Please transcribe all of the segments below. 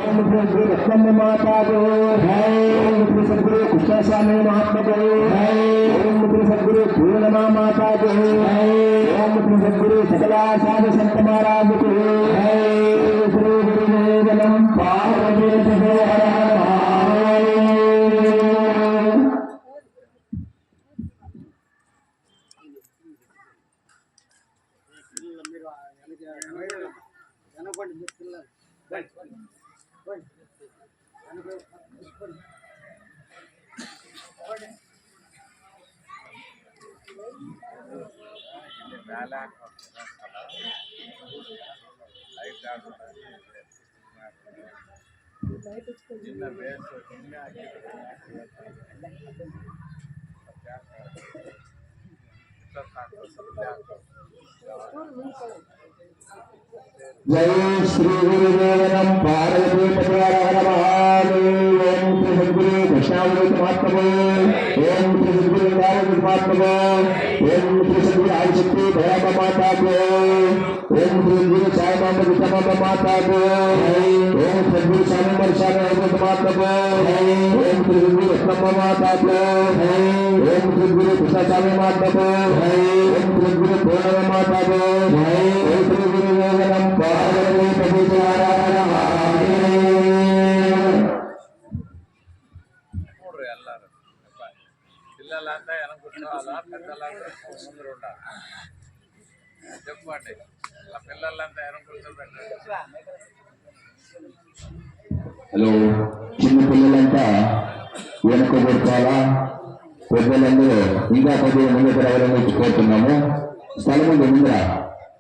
ओम श्री रत्नम्ब माता को ओम श्री सद्गुरु कृष्णस्वामी महात्मा को ओम श्री सद्गुरु पूर्णमा माता को ओम श्री सद्गुरु सकला साधु संत महाराज को श्री गुरुदेवनम पार्वती जय श्री गुरुदेवनम पार्वती ओम श्री सद्गुरु दक्षिणामूर्ति महात्मा ओम श्री सद्गुरु महात्मा ओम श्री सद्गुरु आदिशक्ति भैरव माता को ओम श्री गुरु साई बाबा विष्णु माता को ओम सद्गुरु स्वामी मर्शान माता को ओम श्री सद्गुरु रत्नम्ब माता को ओम श्री गुरु कृष्णस्वामी माता को ओम श्री गुरु पूर्णमा माता को ओम श्री गुरुदेवनम पार्वती పిల్లలంతా వెనకుంటారా పెద్దలంతా ముందు ఉండాలి చెప్పండి ఆ పిల్లలంతా వెనకుంటారు. హలో, చిన్న పిల్లలంతా వెనుకబడుకోవాలా, పెద్దలందరూ ఇంకా కొద్దిగా ముందుకు రావాలని కోరుతున్నాము. స్థలం ఉంది ముందర,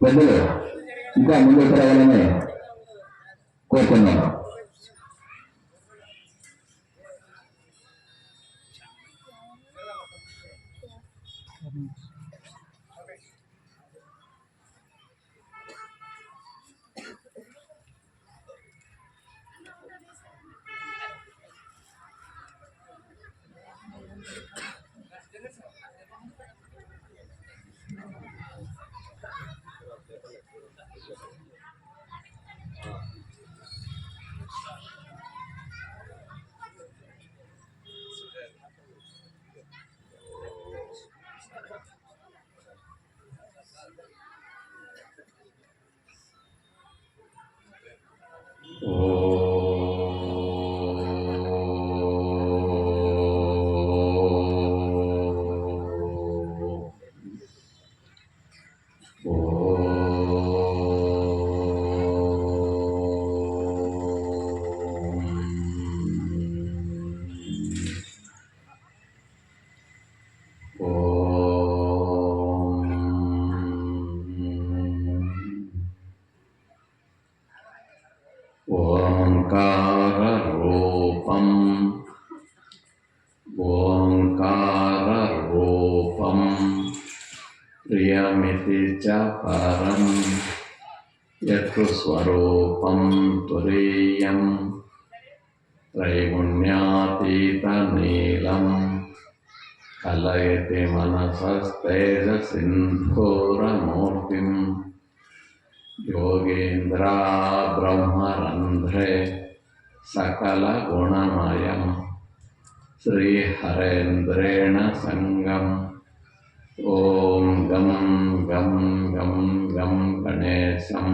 పెద్దలు ఇంకా ముందుకు రావాలని కోరుతున్నాము. ओंकाररूपं प्रियमिति च परं यत् स्वरूपं तुरीयं त्रैगुण्यातीतनीलं कलयति मनसस्तेजसिन्धूरमूर्तिं योगीन्द्रा ब्रह्मरन्ध्रे सकलगुणमयं श्रीहरेन्द्रेण संगम् ओम गम गम गम गम गणेशं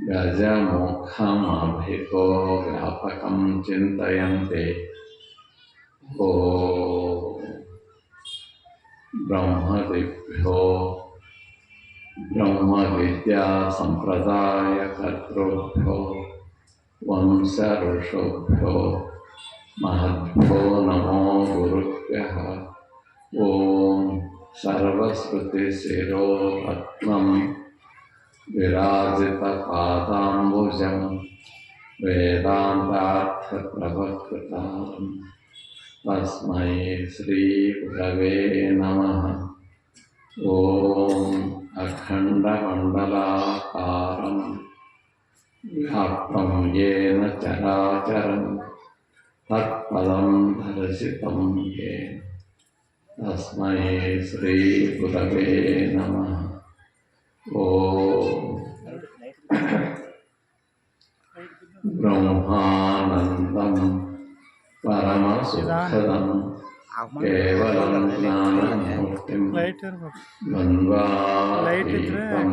गजमुखमभिको व्यापकं चिन्तयन्ते ओ ब्रह्मदिभ्यो ब्रह्मविद्या संप्रदायकर्तृभ्यो वंश ऋषुभ्यो महद्भ्यो नमो गुरुभ्यः। ओम सर्वश्रुतिशिरो रत्नं विराजितपादाम्बुजं वेदान्तार्थप्रवक्तारं तस्मै श्रीगुरवे नमः। ओम अखण्डमण्डलाकारं व्याप्तं येन चराचरं तत्पदं दर्शितं येन तस्मै श्री गुरवे नमः। ओम బ్రహ్మానందం పరమసుఖదం కేవలం జ్ఞానమూర్తిం ద్వంద్వాతీతం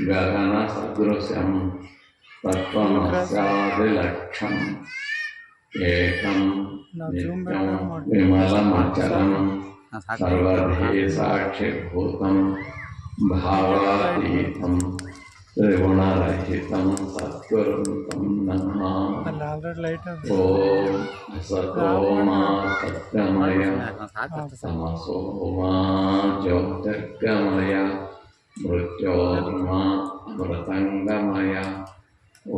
గగన సదృశం తత్వమస్యాదిలక్ష్యం ఏకం నిత్యం విమలమచలం సర్వధీ సాక్షిభూతం భావాతీతం త్రిగుణరహితం సద్గురుం తం నమామి. ఓం సతో మా సత్యమయ తమసో మా జ్యోతిర్గమయ మృత్యోర్మా మృతంగమయ.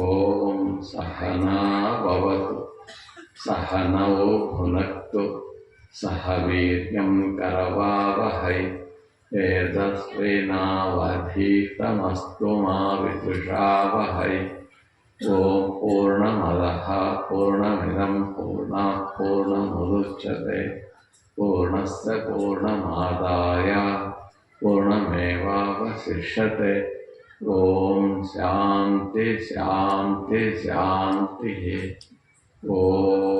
ఓం సహనా భవతు సహనౌ భునక్తు సహ వీర్యం కరవావహై తేజస్వినావధీతమస్తు మా విద్విషావహై. ఓం పూర్ణమదః పూర్ణమిదం పూర్ణాత్ పూర్ణముదచ్యతే పూర్ణస్య పూర్ణమాదాయ పూర్ణమేవావశిష్యతే. ఓం శాంతి శాంతి శాంతి. ఓం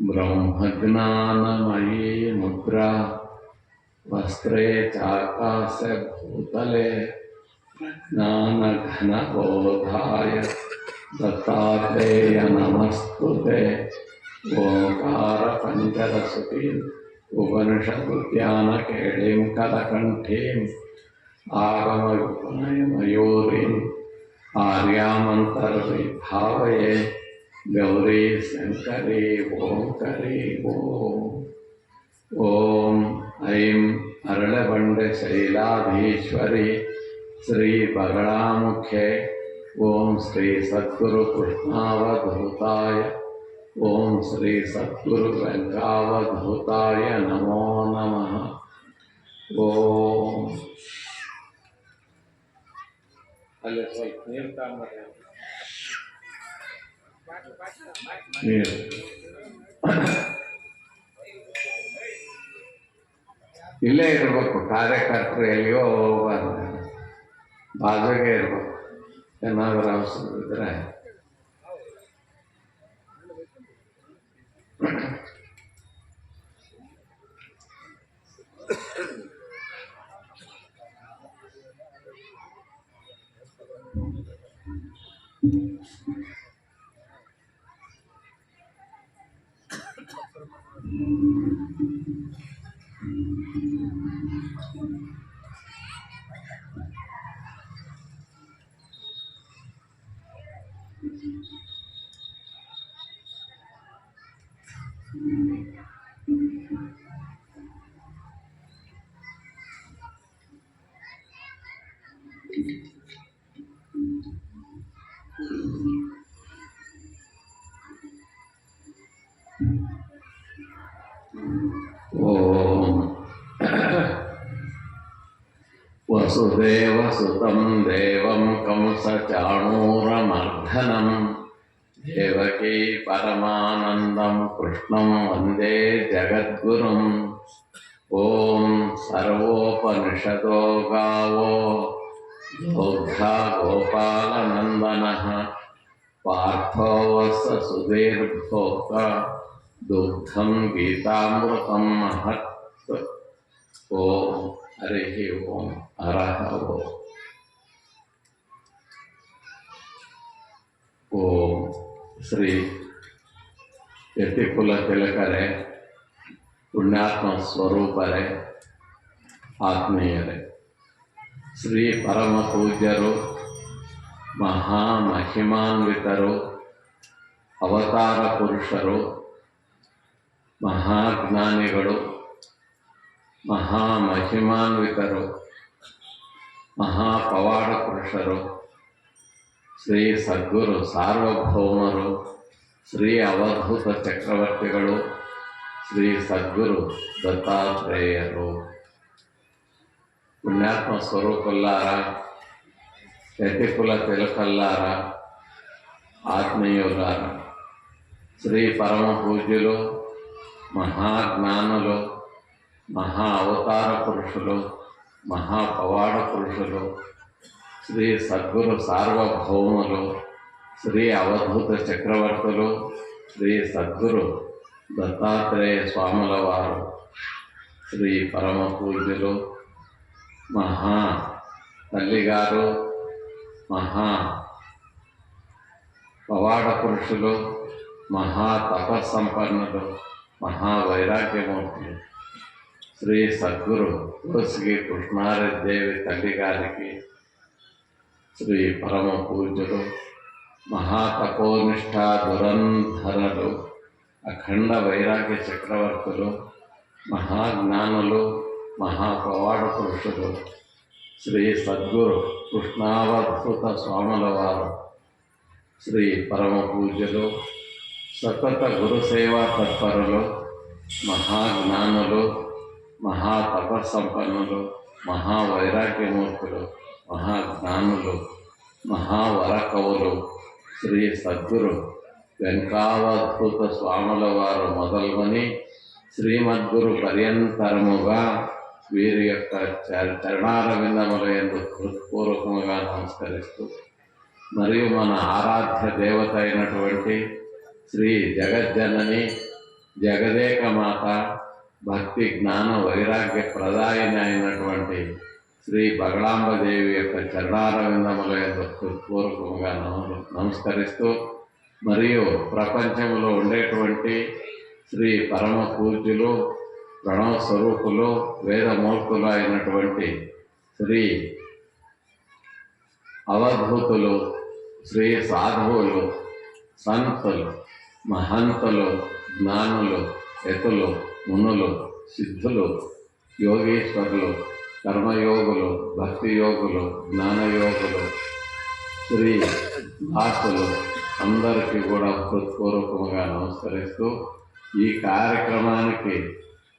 బ్రహ్మజ్ఞానమయీ ముద్రా వస్త్రే చాకాశే భూతలే జ్ఞానఘనబోధాయ దత్తాత్రేయ నమస్తుతే. ఓంకార పంచరసుకీం ఉపనిషదు జ్ఞానకేళీం కలకంఠీం ఆగమయుపనయమయూరీం ఆర్యామంతర్విభావయే గౌరీ శంకరీ ఓంకరీ ఓం. ఓం ఐం అరళబండ శైలాధీశ్వరి శ్రీ బగళాముఖే. ఓం శ్రీ సద్గురు కృష్ణావధూతాయ ఓం శ్రీ సద్గురు వెంకావధూతాయ నమో నమః. ఓం ಅಲ್ಲಿ ಸ್ವಲ್ಪ ನೀರು ತಗೊಂಬರ್ರಿ. ನೀರು ಇಲ್ಲೇ ಇರಬೇಕು. ಕಾರ್ಯಕರ್ತರು ಎಲ್ಲಿಯೋ ಹೋಗಬಾರ್ದು, ಬಾಜುಗೆ ಇರಬೇಕು. ಏನಾದರೂ ಅವಸರ ಇದ್ರೆ ఓం వసుదేవసుతం దేవం కంసచాణూరమర్ధనం దేవకీ పరమానందం కృష్ణం వందే జగద్గురుం. ఓం సర్వోపనిషదో గావో దోగ్ధా గోపాలనందనః పార్థో వస్స సుధీర్భోక్త దుగ్ధం గీతామృతం మహత్. ఓం హరి ఓం హరః ఓం. ಓಂ ಶ್ರೀ ಯತಿಕುಲ ತಿಲಕರೇ, ಪುಣ್ಯಾತ್ಮ ಸ್ವರೂಪರೇ, ಆತ್ಮೀಯರೇ, ಶ್ರೀ ಪರಮ ಪೂಜ್ಯರು, ಮಹಾಮಹಿಮಾನ್ವಿತರು, ಅವತಾರ ಪುರುಷರು, ಮಹಾಜ್ಞಾನಿಗಳು, ಮಹಾಮಹಿಮಾನ್ವಿತರು, ಮಹಾಪವಾಡ ಪುರುಷರು, ಶ್ರೀ ಸದ್ಗುರು ಸಾರ್ವಭೌಮರು, ಶ್ರೀ ಅವಧೂತ ಚಕ್ರವರ್ತಿಗಳು, ಶ್ರೀ ಸದ್ಗುರು ದತ್ತಾತ್ರೇಯರು, ಪುಣ್ಯಾತ್ಮ ಸ್ವರೂಪಲ್ಲಾರ, ಯತಿಕುಲ ತಿಲಕಲ್ಲಾರ, ఆత్మీయులారా, శ్రీ పరమ పూజ్యులు, మహాజ్ఞానులు, మహా అవతార పురుషులు, మహాపవాడ పురుషులు, శ్రీ సద్గురు సార్వభౌములు శ్రీ అవధూత చక్రవర్తులు శ్రీ సద్గురు దత్తాత్రేయ స్వాముల వారు, శ్రీ పరమ పూజ్యులు మహా తల్లిగారు, మహా పవాడ పురుషులు, మహా తపస్సంపన్నులు, మహా వైరాగ్యమూర్తులు శ్రీ సద్గురు తులసి కృష్ణారెడ్డిదేవి తల్లి గారికి, శ్రీ పరమ పూజ్యులు మహా తపోనిష్ఠా దురంధరులు, అఖండ వైరాగ్య చక్రవర్తులు, మహాజ్ఞానులు, మహాపవాడ పురుషులు శ్రీ సద్గురు కృష్ణావధూత స్వాముల వారు, శ్రీ పరమ పూజ్యులు సతత గురుసేవా తత్పరులు, మహాజ్ఞానులు, మహా తపస్సంపన్నులు, మహావైరాగ్యమూర్తులు, మహాజ్ఞానులు, మహావరకవులు శ్రీ సద్గురు వెంకావధూత స్వాముల వారు మొదలుకొని శ్రీమద్గురు పర్యంతరముగా వీరి యొక్క చరణారవిందముల యందు హృత్పూర్వకముగా నమస్కరిస్తూ, మరియు మన ఆరాధ్య దేవత అయినటువంటి శ్రీ జగజ్జనని జగదేక మాత భక్తి జ్ఞాన వైరాగ్య ప్రదాయని అయినటువంటి శ్రీ బగళాంబదేవి యొక్క చరణారవిందముల యందు హృత్పూర్వకముగా నమస్కరిస్తూ, మరియు ప్రపంచంలో ఉండేటువంటి శ్రీ పరమ పూజ్యులు ప్రణవ స్వరూపులు వేదమూర్తులు అయినటువంటి శ్రీ అవధూతులు, శ్రీ సాధువులు, సంతులు, మహంతులు, జ్ఞానులు, యతులు, మునులు, సిద్ధులు, యోగీశ్వరులు, కర్మయోగులు, భక్తి యోగులు, జ్ఞానయోగులు, శ్రీ దాసులు అందరికీ కూడా హృత్పూర్వకంగా నమస్కరిస్తూ, ఈ కార్యక్రమానికి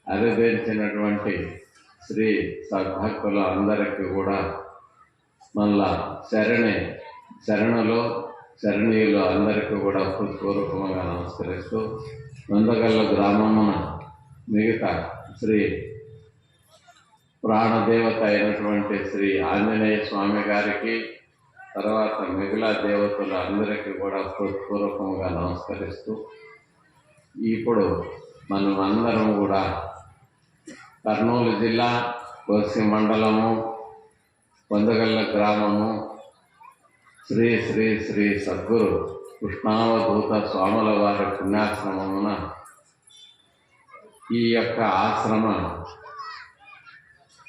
అరిదించినటువంటి శ్రీ సద్భక్తుల అందరికీ కూడా మళ్ళా శరణులు శరణీయులు అందరికీ కూడా హృత్పూర్వకంగా నమస్కరిస్తూ, నందగల్ల గ్రామమున మిగతా శ్రీ ప్రాణదేవత అయినటువంటి శ్రీ ఆంజనేయ స్వామి గారికి, తర్వాత మిగిలిన దేవతలు అందరికీ కూడా హృత్పూర్వకంగా నమస్కరిస్తూ, ఇప్పుడు మనం అందరం కూడా కర్నూలు జిల్లా కోసి మండలము పొందగల్ల గ్రామము శ్రీ శ్రీ శ్రీ సద్గురు కృష్ణావధూత స్వాముల వారి పుణ్యాశ్రమమున ఈ యొక్క ఆశ్రమ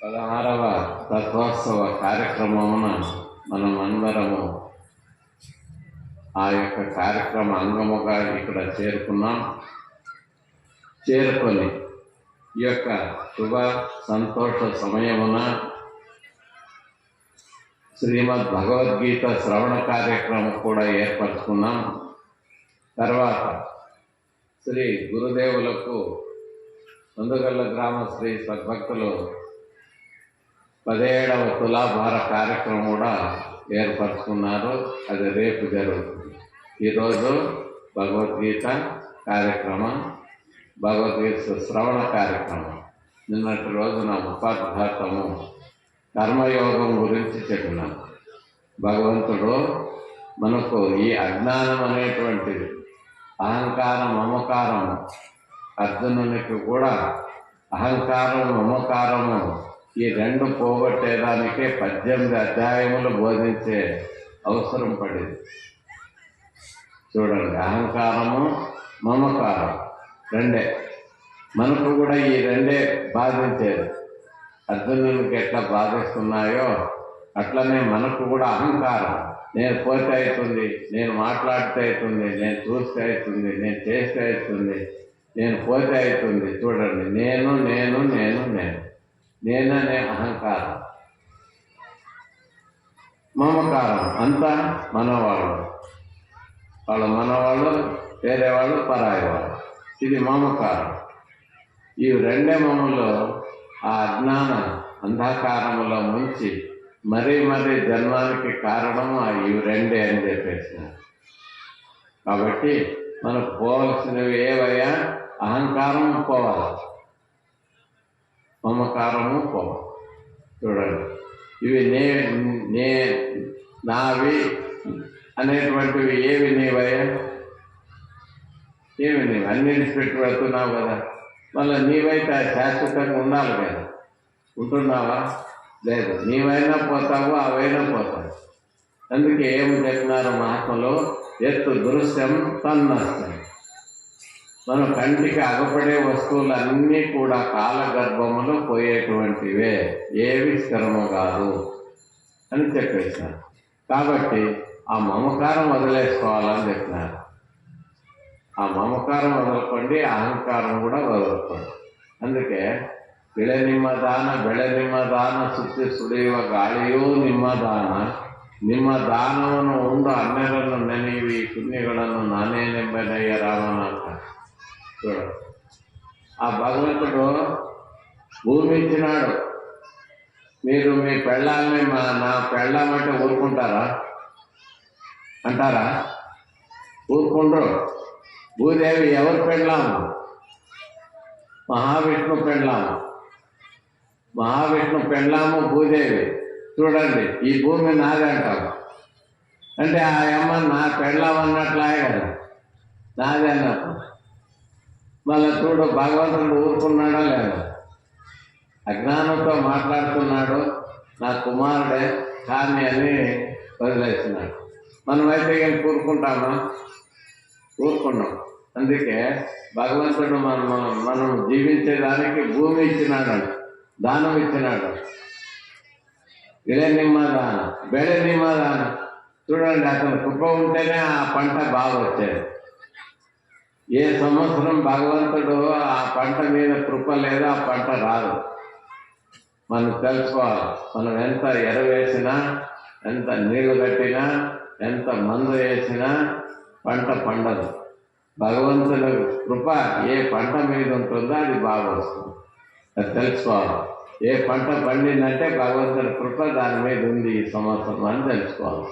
16వ తత్వోత్సవ కార్యక్రమమున మనం అందరము ఆ యొక్క కార్యక్రమ అంగముగా ఇక్కడ చేరుకొని ఈ యొక్క శుభ సంతోష సమయమున శ్రీమద్ భగవద్గీత శ్రవణ కార్యక్రమం కూడా ఏర్పరచుకున్నాం. తర్వాత శ్రీ గురుదేవులకు నందుగల్ల గ్రామ శ్రీ సద్భక్తులు 17వ తులాభార కార్యక్రమం కూడా ఏర్పరచుకున్నారు. అది రేపు జరుగుతుంది. ఈరోజు భగవద్గీత కార్యక్రమం, భగవద్గీత శ్రవణ కార్యక్రమం. నిన్నటి రోజున ఉపాధ్యాతము కర్మయోగం గురించి చెప్పినాం. భగవంతుడు మనకు ఈ అజ్ఞానం అనేటువంటిది, అహంకారం, మమకారం, అర్జునునికి కూడా అహంకారం, మమకారము ఈ రెండు పోగొట్టేదానికే 18 అధ్యాయములు బోధించే అవసరం పడింది. చూడండి, అహంకారము, మమకారం రెండే మనకు కూడా ఈ రెండే బాధించేది. అర్జునునికి ఎట్లా బాధిస్తున్నాయో అట్లనే మనకు కూడా అహంకారం, నేను పోతే అవుతుంది, నేను మాట్లాడితే అవుతుంది, నేను చూస్తే అవుతుంది, నేను చేస్తే అవుతుంది, నేను పోతే అవుతుంది. చూడండి, నేను నేను నేను నేను నేననే అహంకారం, మమకారం అంతా మనవాళ్ళు, మనవాళ్ళు, వేరే వాళ్ళు, పరాయి వాళ్ళు. ఇది మమకారం. ఈ రెండే మమ్మల్ని ఆ అజ్ఞాన అంధకారములో ముంచి మరీ జన్మానికి కారణము ఇవి రెండే అని చెప్పేసినారు. కాబట్టి మనకు పోవలసినవి ఏవయ్యా? అహంకారము పోవాలి, మమకారము పోవాలి. చూడండి, ఇవి నావి అనేటువంటివి ఏవి నీవయ్యా? ఏమి నీవు అన్ని విడిచిపెట్టి వెళ్తున్నావు కదా, మళ్ళీ నీవైతే శాశ్వతంగా ఉండాలి కదా. ఉంటున్నావా? లేదు. నీవైనా పోతావు, అవైనా పోతావు. అందుకే ఏమి చెప్పినారు మహాత్మలో, ఎత్తు దృశ్యం తన్నష్టం. మనం కంటికి అగపడే వస్తువులన్నీ కూడా కాలగర్భములో పోయేటువంటివే, ఏవి స్థిరము కాదు అని చెప్పేశారు. కాబట్టి ఆ మమకారం వదిలేసుకోవాలని చెప్పినారు. ఆ మమకారం వదలకండి, అహంకారం కూడా వదలకండి. అందుకే ಬೆಳೆ ನಿಮ್ಮದಾನ ಬೆಳೆ ನಿಮ್ಮದಾನ ಸುತ್ತಿ ಸುಳಿಯುವ ಗಾಳಿಯೂ ನಿಮ್ಮದಾನ, ನಿಮ್ಮ ದಾನವನ್ನು ಉಂಡು ಅನ್ಯರನ್ನು ನೆನೆಯುವಿ ಪುಣ್ಯಗಳನ್ನು ನಾನೇ ನೆಂಬೆನಯ್ಯ ರಾಮನಾಥ. చూడ, ఆ భగవంతుడు భూమి ఇచ్చినాడు. మీరు మీ పెళ్ళాలని నా పెళ్ళామంటే ఊరుకుంటారా? అంటారా? ఊరుకుండ్రు. భూదేవి ఎవరు పెళ్ళాము? మహావిష్ణు పెళ్ళాము. మహావిష్ణు పెళ్ళాము భూదేవి. చూడండి, ఈ భూమి నాది అంటారు. అంటే ఆ అమ్మ నా పెళ్ళాం అన్నట్లాగే కదా, నాది అన్నప్పుడు. మళ్ళీ చూడు, భగవంతుడు ఊరుకున్నాడా లేదా? అజ్ఞానంతో మాట్లాడుతున్నాడు, నా కుమారుడే కానీ అని వదిలేస్తున్నాడు. మనమైతే ఏం కూరుకుంటామా? ఊరుకున్నాం. అందుకే భగవంతుడు మనం జీవించేదానికి భూమి ఇచ్చినాడు, దానం ఇచ్చినాడు. ఇళే నిమ్మదాన బెడే నిమ్మదాన. చూడండి, అతను కృప ఉంటేనే ఆ పంట బాగా వచ్చేది. ఏ సంవత్సరం భగవంతుడు ఆ పంట మీద కృప లేదా ఆ పంట రాదు. మనం తెలుసుకోవాలి. మనం ఎంత ఎరవేసినా, ఎంత నీళ్లు కట్టినా, ఎంత మందు వేసినా పంట పండదు. భగవంతుని కృప ఏ పంట మీద ఉంటుందో అది బాగా వస్తుంది. అది తెలుసుకోవాలి. ఏ పంట పండిందంటే భగవంతుని కృప దాని మీద ఉంది ఈ సంవత్సరం అని తెలుసుకోవాలి.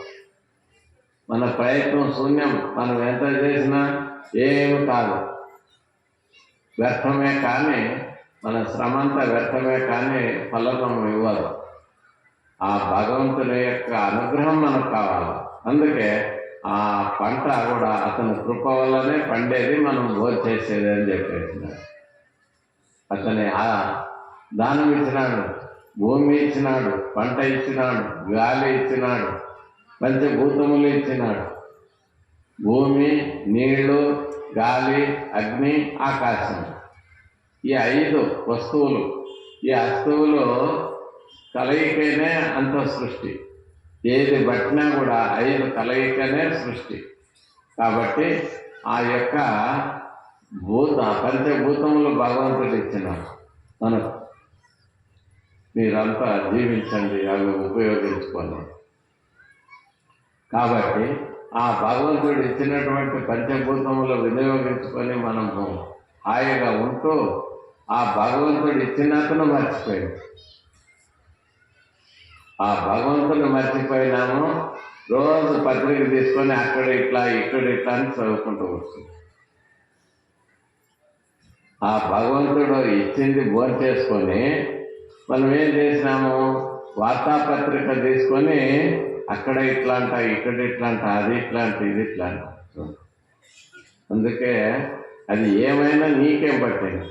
మన ప్రయత్నం శూన్యం. మనం ఎంత చేసినా ఏమి కాదు, వ్యర్థమే. కానీ మన శ్రమంతా వ్యర్థమే, కానీ ఫలితం ఇవ్వదు. ఆ భగవంతుని యొక్క అనుగ్రహం మనకు కావాలి. అందుకే ఆ పంట కూడా అతని కృప వల్లనే పండేది, మనం భోజేసేది అని చెప్పేసినాడు. అతని ఆ దానం ఇచ్చినాడు, భూమి ఇచ్చినాడు, పంట ఇచ్చినాడు, గాలి ఇచ్చినాడు, పంచభూతములు ఇచ్చినాడు. భూమి, నీళ్లు, గాలి, అగ్ని, ఆకాశం. ఈ 5 వస్తువులు. ఈ వస్తువులు కలయికనే అంత సృష్టి. ఏది పట్టినా కూడా 5 కలయికనే సృష్టి. కాబట్టి ఆ యొక్క పంచభూతములు భగవంతుడు ఇచ్చినాడు మనకు. మీరంతా జీవించండి, అవి ఉపయోగించుకోండి. కాబట్టి ఆ భగవంతుడు ఇచ్చినటువంటి పంచభూతములు వినియోగించుకొని మనము హాయిగా ఉంటూ ఆ భగవంతుడు ఇచ్చినతను మర్చిపోయాడు. ఆ భగవంతుని మర్చిపోయినాము. రోజు పత్రిక తీసుకొని అక్కడ ఇట్లా ఇక్కడ ఇట్లా అని చదువుకుంటూ వస్తుంది. ఆ భగవంతుడు ఇచ్చింది భోంచేసుకొని మనం ఏం చేసినాము? వార్తాపత్రిక తీసుకొని అక్కడ ఇట్లా అంట, ఇక్కడ ఇట్లా అంట, అది ఇట్లా అంట, ఇది ఇట్లా అంట. అందుకే అది ఏమైనా నీకేం పట్టింది?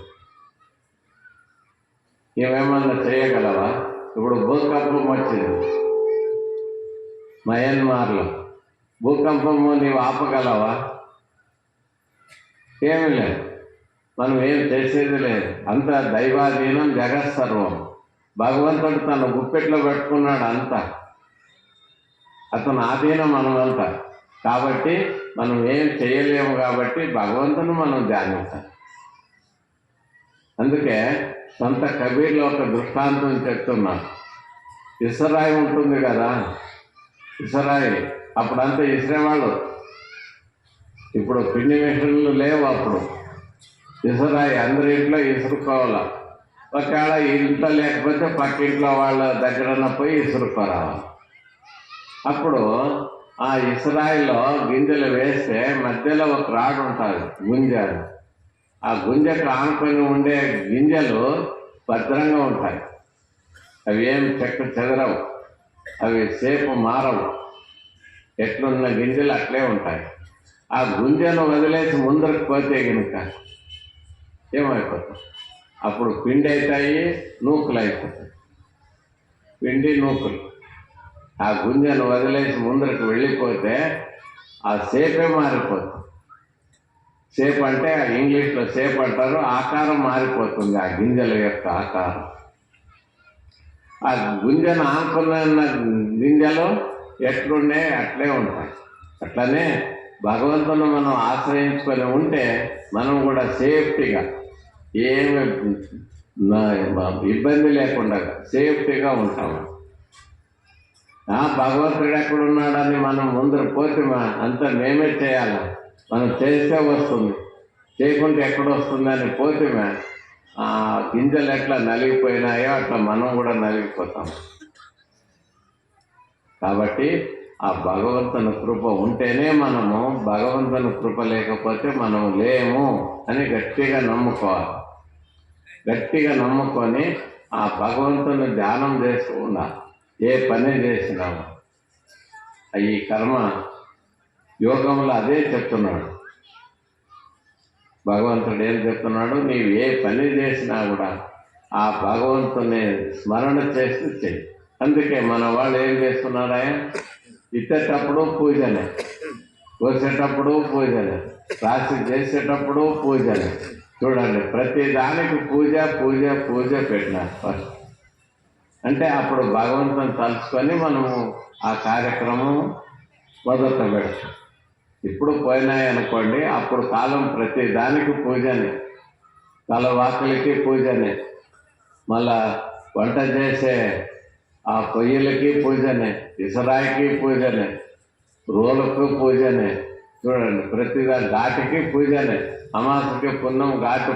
ఏమేమన్నా చేయగలవా? ఇప్పుడు భూకంపం వచ్చింది మయన్మార్లో. భూకంపము నీవు ఆపగలవా? ఏమి లేదు. మనం ఏం చేసేది లేదు. అంత దైవాధీనం, జగత్సర్వం. భగవంతుడు తన గుప్పెట్లో పెట్టుకున్నాడు అంతా. అతను ఆధీనం మనమంతా. కాబట్టి మనం ఏం చేయలేము. కాబట్టి భగవంతుని మనం ధ్యానించాలి. అందుకే సొంత కబీర్లో ఒక దృష్టాంతం చెప్తున్నాను. ఇసరాయి ఉంటుంది కదా, ఇసరాయి అప్పుడంతా ఇసిరేవాళ్ళు. ఇప్పుడు పిండి మిషన్లు లేవు. అప్పుడు ఇసరాయి అందరి ఇంట్లో ఇసురుకోవాలి. ఒకవేళ ఇంట్లో లేకపోతే పక్కింట్లో వాళ్ళ దగ్గర పోయి ఇసురుకోరావాలి. అప్పుడు ఆ ఇసరాయిలో గింజలు వేస్తే మధ్యలో ఒక రాడు ఉంటుంది, గుంజ. ఆ గుంజకు ఆనుకొని ఉండే గింజలు భద్రంగా ఉంటాయి. అవి ఏం చెక్క చెదరవు. అవి సేపు మారవు, ఎట్లున్న గింజలు అట్లే ఉంటాయి. ఆ గుంజను వదిలేసి ముందరకు పోతే కనుక ఏమైపోతాయి? అప్పుడు పిండి అవుతాయి, నూకులు అయిపోతాయి. పిండి నూకులు. ఆ గుంజను వదిలేసి ముందరకు వెళ్ళిపోతే ఆ సేపే మారిపోతుంది. సేపు అంటే ఇంగ్లీష్లో సేపు అంటారు, ఆకారం మారిపోతుంది, ఆ గింజల యొక్క ఆకారం. ఆ గుంజను ఆనుకున్న గింజలు ఎట్లుండే అట్లే ఉంటాయి. అట్లనే భగవంతుని మనం ఆశ్రయించుకొని ఉంటే మనం కూడా సేఫ్టీగా, ఏమి ఇబ్బంది లేకుండా సేఫ్టీగా ఉంటాము. భగవంతుడు ఎక్కడున్నాడని మనం ముందర పోతే అంతా మేమే చేయాలి. మనం చేస్తే వస్తుంది, చేయకుంటే ఎక్కడ వస్తుందని పోతే ఆ గింజలు ఎట్లా నలిగిపోయినాయో అట్లా మనం కూడా నలిగిపోతాం. కాబట్టి ఆ భగవంతుని కృప ఉంటేనే మనము, భగవంతుని కృప లేకపోతే మనం లేము అని గట్టిగా నమ్ముకోవాలి. గట్టిగా నమ్ముకొని ఆ భగవంతుని ధ్యానం చేస్తూ ఉండాలి. ఏ పని చేసినాము ఈ కర్మ యోగంలో అదే చెప్తున్నాడు భగవంతుడు. ఏం చెప్తున్నాడు? నీవు ఏ పని చేసినా కూడా ఆ భగవంతుని స్మరణ చేస్తూ చెయ్యి. అందుకే మన వాళ్ళు ఏం చేస్తున్నారా? ఇచ్చేటప్పుడు పూజనే, కోసేటప్పుడు పూజనే, రాశి చేసేటప్పుడు పూజనే. చూడండి, ప్రతి దానికి పూజ పూజ పూజ పెట్టినారు ఫస్ట్. అంటే అప్పుడు భగవంతుని తలుచుకొని మనము ఆ కార్యక్రమం మొదట పెడతాం. ఇప్పుడు పోయినాయి అనుకోండి, అప్పుడు కాలం ప్రతి దానికి పూజనే, తలవాకులకి పూజనే, మళ్ళా వంట చేసే ఆ పొయ్యిలకి పూజనే, ఇసరాయికి పూజనే, రోలకు పూజనే. చూడండి, ప్రతిదా ఘాటికి పూజనే. అమాసకి పున్నం ఘాటు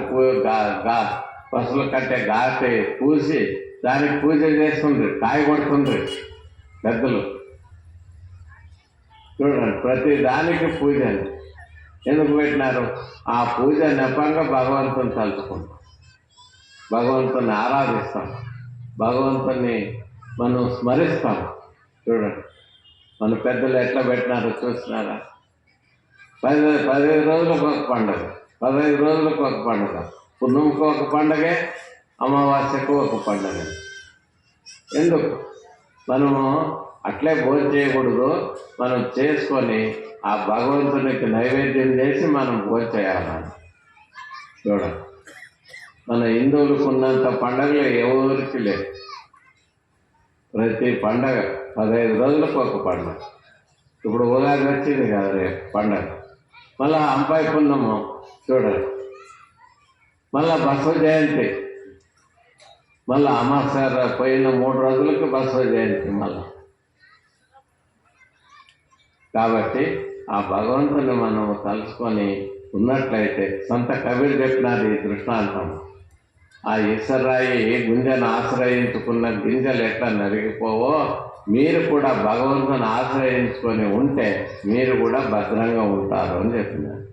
పసులు కట్టే ఘాటి పూసి దానికి పూజ చేస్తుండ్రి, కాయ కొడుతుండ్రి పెద్దలు. చూడండి, ప్రతి దానికి పూజని ఎందుకు పెట్టినారు? ఆ పూజ నెపంగా భగవంతుని తలుచుకుంటాం, భగవంతుని ఆరాధిస్తాం, భగవంతుని మనం స్మరిస్తాం. చూడండి, మన పెద్దలు ఎట్లా పెట్టినారో చూస్తున్నారా? 15 రోజులకు ఒక పండుగ, 15 రోజులకు ఒక పండుగ, పున్నముకు ఒక పండుగ, అమావాస్యకు ఒక పండుగ. ఎందుకు? మనము అట్లే భోజనం చేయకూడదు. మనం చేసుకొని ఆ భగవంతునికి నైవేద్యం చేసి మనం భోజనం చేయాలని. చూడండి, మన హిందువులకు ఉన్నంత పండుగలు ఎవరికి లేదు. ప్రతి పండగ 15 రోజులకు ఒక పండుగ. ఇప్పుడు ఉగాది వచ్చింది కదా, రేపు పండగ. మళ్ళా అంపాయి పున్నము చూడండి, మళ్ళా బసవ జయంతి, మళ్ళా అమావాస్య పోయిన 3 రోజులకు బసవ జయంతి మళ్ళా. కాబట్టి ఆ భగవంతుని మనం తలుచుకొని ఉన్నట్లయితే, సంత కబీర్ చెప్పినారు ఈ దృష్టాంతం. ఆ ఇసరాయి గుంజను ఆశ్రయించుకున్న గింజలు ఎట్లా నరిగిపోవో, మీరు కూడా భగవంతుని ఆశ్రయించుకొని ఉంటే మీరు కూడా భద్రంగా ఉంటారు అని చెప్పినారు.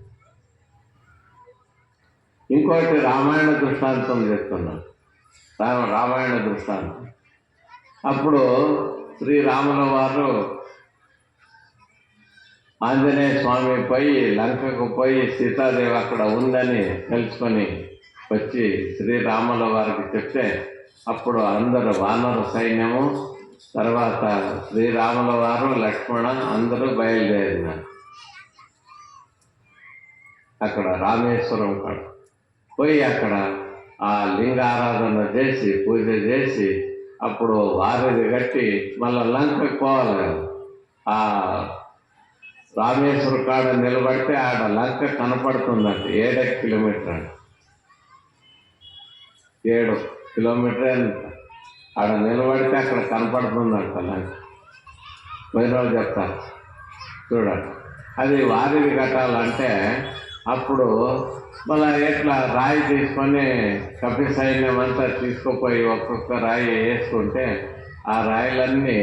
ఇంకోటి రామాయణ దృష్టాంతం చెప్తున్నాను. రామాయణ దృష్టాంతం. అప్పుడు శ్రీరాముల వారు ఆంజనేయ స్వామి పోయి లంకకు పోయి సీతాదేవి అక్కడ ఉందని తెలుసుకొని వచ్చి శ్రీరాముల వారికి చెప్తే, అప్పుడు అందరూ వానర సైన్యము, తర్వాత శ్రీరాముల వారు, లక్ష్మణ అందరూ బయలుదేరినారు. అక్కడ రామేశ్వరం కాడ పోయి అక్కడ ఆ లింగారాధన చేసి పూజ చేసి అప్పుడు వారిది కట్టి మళ్ళా లంకకు పోవాలి కదా. ఆ రామేశ్వర కాడ నిలబడితే ఆడ లంక కనపడుతుందంట. 7 కిలోమీటర్ అంట, 7 కిలోమీటర్ అంట. ఆడ నిలబడితే అక్కడ కనపడుతుందంట లంక. పోయిన వాళ్ళు చెప్తారు. చూడండి, అది వారిది కట్టాలంటే అప్పుడు మళ్ళీ ఎట్లా రాయి తీసుకొని కపి సైన్యం అంతా తీసుకుపోయి ఒక్కొక్క రాయి వేసుకుంటే ఆ రాయిలన్నీ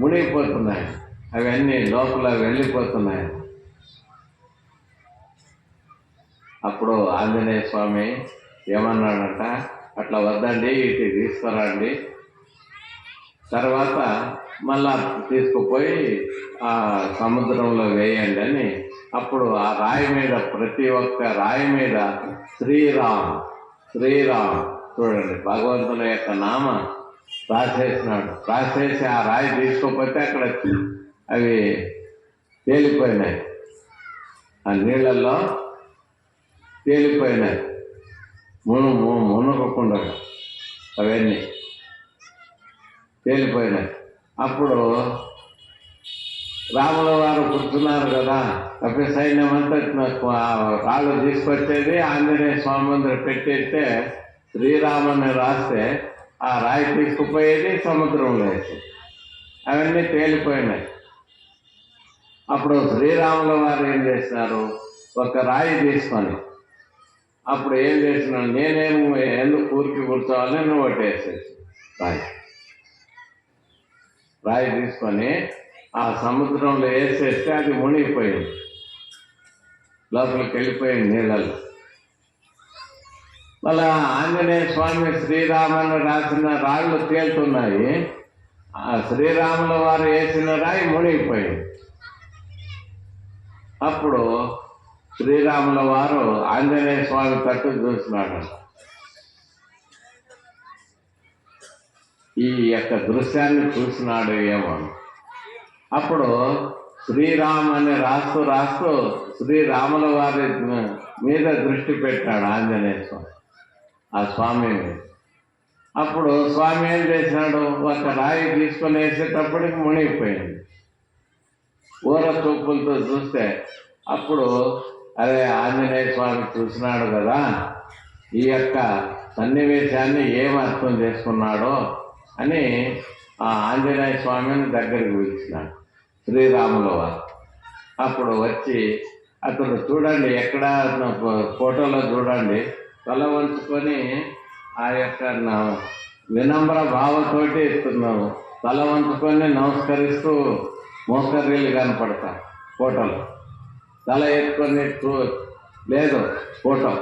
మునిగిపోతున్నాయి, అవన్నీ లోపల వెళ్ళిపోతున్నాయి. అప్పుడు ఆంజనేయ స్వామి ఏమన్నాడంట, అట్లా వద్దండి, ఇటు తీసుకురండి, తర్వాత మళ్ళా తీసుకుపోయి ఆ సముద్రంలో వేయండి అని. అప్పుడు ఆ రాయి మీద, ప్రతి ఒక్క రాయి మీద శ్రీరామ్ శ్రీరామ్ చూడండి భగవంతుని యొక్క నామ రాసేసినాడు. రాసేసి ఆ రాయి తీసుకుపోతే అక్కడ అవి తేలిపోయినాయి, ఆ నీళ్ళల్లో తేలిపోయినాయి, మునగకుండా అవన్నీ తేలిపోయినాయి. అప్పుడు రాముల వారు కూర్చున్నారు కదా, అప్పుడు సైన్యం అంతా రాళ్ళు తీసుకొచ్చేది, ఆంజనేయ స్వామి ముందర పెట్టేస్తే శ్రీరామని రాస్తే ఆ రాయి తీసుకుపోయేది, సముద్రంలో వేసేది, అవన్నీ తేలిపోయినాయి. అప్పుడు శ్రీరాముల వారు ఏం చేసినారు, ఒక రాయి తీసుకొని అప్పుడు ఏం చేసినాడు, నేనేమో ఎందుకు ఊరికి కూర్చోవాలని నువ్వు ఒకటేసేసి రాయి తీసుకొని ఆ సముద్రంలో వేసేస్తే అది మునిగిపోయింది, లోపలికి వెళ్ళిపోయింది నీళ్ళలో. మళ్ళా ఆంజనేయ స్వామి శ్రీరామని రాసిన రాళ్ళు తేలుతున్నాయి, ఆ శ్రీరాముల వారు వేసిన రాయి మునిగిపోయింది. అప్పుడు శ్రీరాముల వారు ఆంజనేయ స్వామి తట్టు చూసినాడు. ఈ యొక్క దృశ్యాన్ని చూసినాడు ఏమో. అప్పుడు శ్రీరామ్ అని రాస్తూ రాస్తూ శ్రీరాముల వారి మీద దృష్టి పెట్టాడు ఆంజనేయ స్వామి, ఆ స్వామి మీద. అప్పుడు స్వామి ఏం చేసినాడు, ఒక రాయి తీసుకొని వేసేటప్పటికి మునిగిపోయింది. ఊర చూపులతో చూస్తే అప్పుడు అదే ఆంజనేయ స్వామి చూసినాడు కదా, ఈ యొక్క సన్నివేశాన్ని ఏం అర్థం చేసుకున్నాడో అని ఆ ఆంజనేయ స్వామిని దగ్గరికి పిలిచినాడు శ్రీరాముల వారు. అప్పుడు వచ్చి అతడు చూడండి, ఎక్కడ ఫోటోలో చూడండి, తల వంచుకొని ఆ యొక్క వినమ్ర భావంతోటి ఇస్తున్నాము, తల వంచుకొని నమస్కరిస్తూ మోకర్రీలు కనపడతారు ఫోటోలో. తల ఎత్తుకొని లేదు ఫోటో.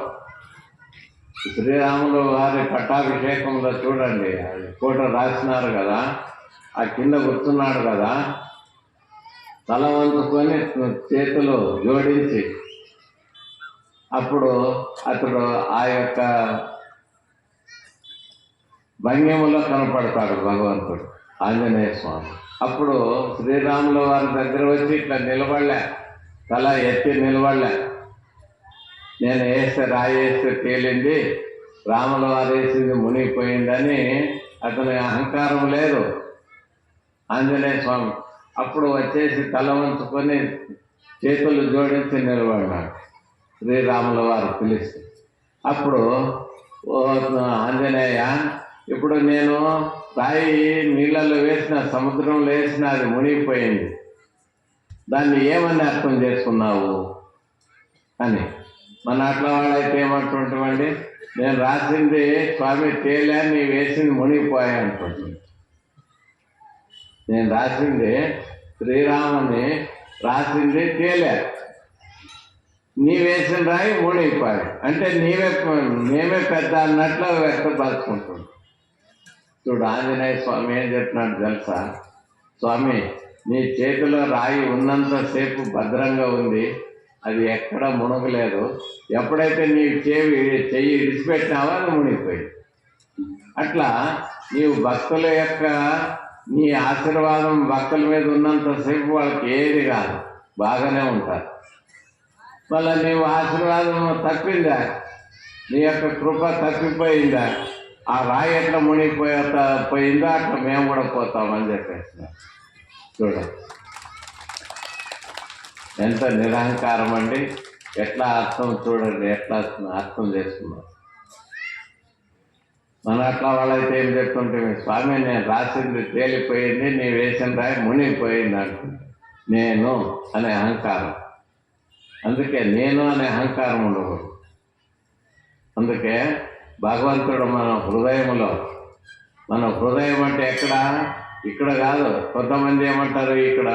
శ్రీరాములు వారి పట్టాభిషేకంలో చూడండి, ఫోటో రాసినారు కదా, ఆ కింద కూర్చున్నాడు కదా, తల వంచుకొని చేతులు జోడించి అప్పుడు అతడు ఆ యొక్క భంగిమలో కనపడతాడు భగవంతుడు ఆంజనేయ స్వామి. అప్పుడు శ్రీరాముల వారి దగ్గర వచ్చి ఇట్లా నిలబడలే, తల ఎత్తి నిలబడలే. నేను వేస్తే రాయి వేస్తే తేలింది, రాముల వారు వేసింది మునిగిపోయిందని అతని అహంకారం లేదు ఆంజనేయ స్వామి. అప్పుడు వచ్చేసి తల వంచుకొని చేతులు జోడించి నిలబడినాడు శ్రీరాముల వారు పిలిస్తే. అప్పుడు ఓ ఆంజనేయ, ఇప్పుడు నేను రాయి నీళ్ళలో వేసిన, సముద్రంలో వేసిన, అది మునిగిపోయింది, దాన్ని ఏమని అర్థం చేసుకున్నావు అని. మన అట్లా వాళ్ళైతే ఏమంటుంటామండి, నేను రాసింది స్వామి తేలే, నీ వేసింది మునిగిపోయా అనుకుంటుంది. నేను రాసింది శ్రీరాముని రాసింది తేలే, నీ వేసిన రాయి మునిగిపోయాడు అంటే మేమే పెద్ద అన్నట్లు వ్యక్తపరుచుకుంటుంది. చూడు ఆంజనేయ స్వామి ఏం చెప్తున్నాడు తెలుసా, స్వామి నీ చేతిలో రాయి ఉన్నంతసేపు భద్రంగా ఉంది, అది ఎక్కడ మునగలేదు, ఎప్పుడైతే నీ చెయ్యి విడిచిపెట్టినావో అది మునిగిపోయింది. అట్లా నీవు భక్తుల యొక్క నీ ఆశీర్వాదం భక్తుల మీద ఉన్నంతసేపు వాళ్ళకి ఏది కాదు, బాగానే ఉంటారు. మళ్ళీ నీవు ఆశీర్వాదం తప్పిందా, నీ యొక్క కృప తప్పిపోయిందా, ఆ రాయి ఎట్లా పోయిందో అట్లా మేము కూడా పోతామని చెప్పేస్తున్నారు. చూడండి ఎంత నిరహంకారం అండి, ఎట్లా అర్థం చూడండి, ఎట్లా అర్థం చేసుకున్నాం. మన అట్లా వాళ్ళైతే ఏం చెప్తుంటే, స్వామి నేను రాసింది తేలిపోయింది, నీ వేసిన రాయి మునిగిపోయింది అంటుంది. నేను అనే అహంకారం, అందుకే నేను అనే అహంకారం ఉండకూడదు. అందుకే భగవంతుడు మన హృదయంలో, మన హృదయం అంటే ఇక్కడ కాదు. కొంతమంది ఏమంటారు, ఇక్కడ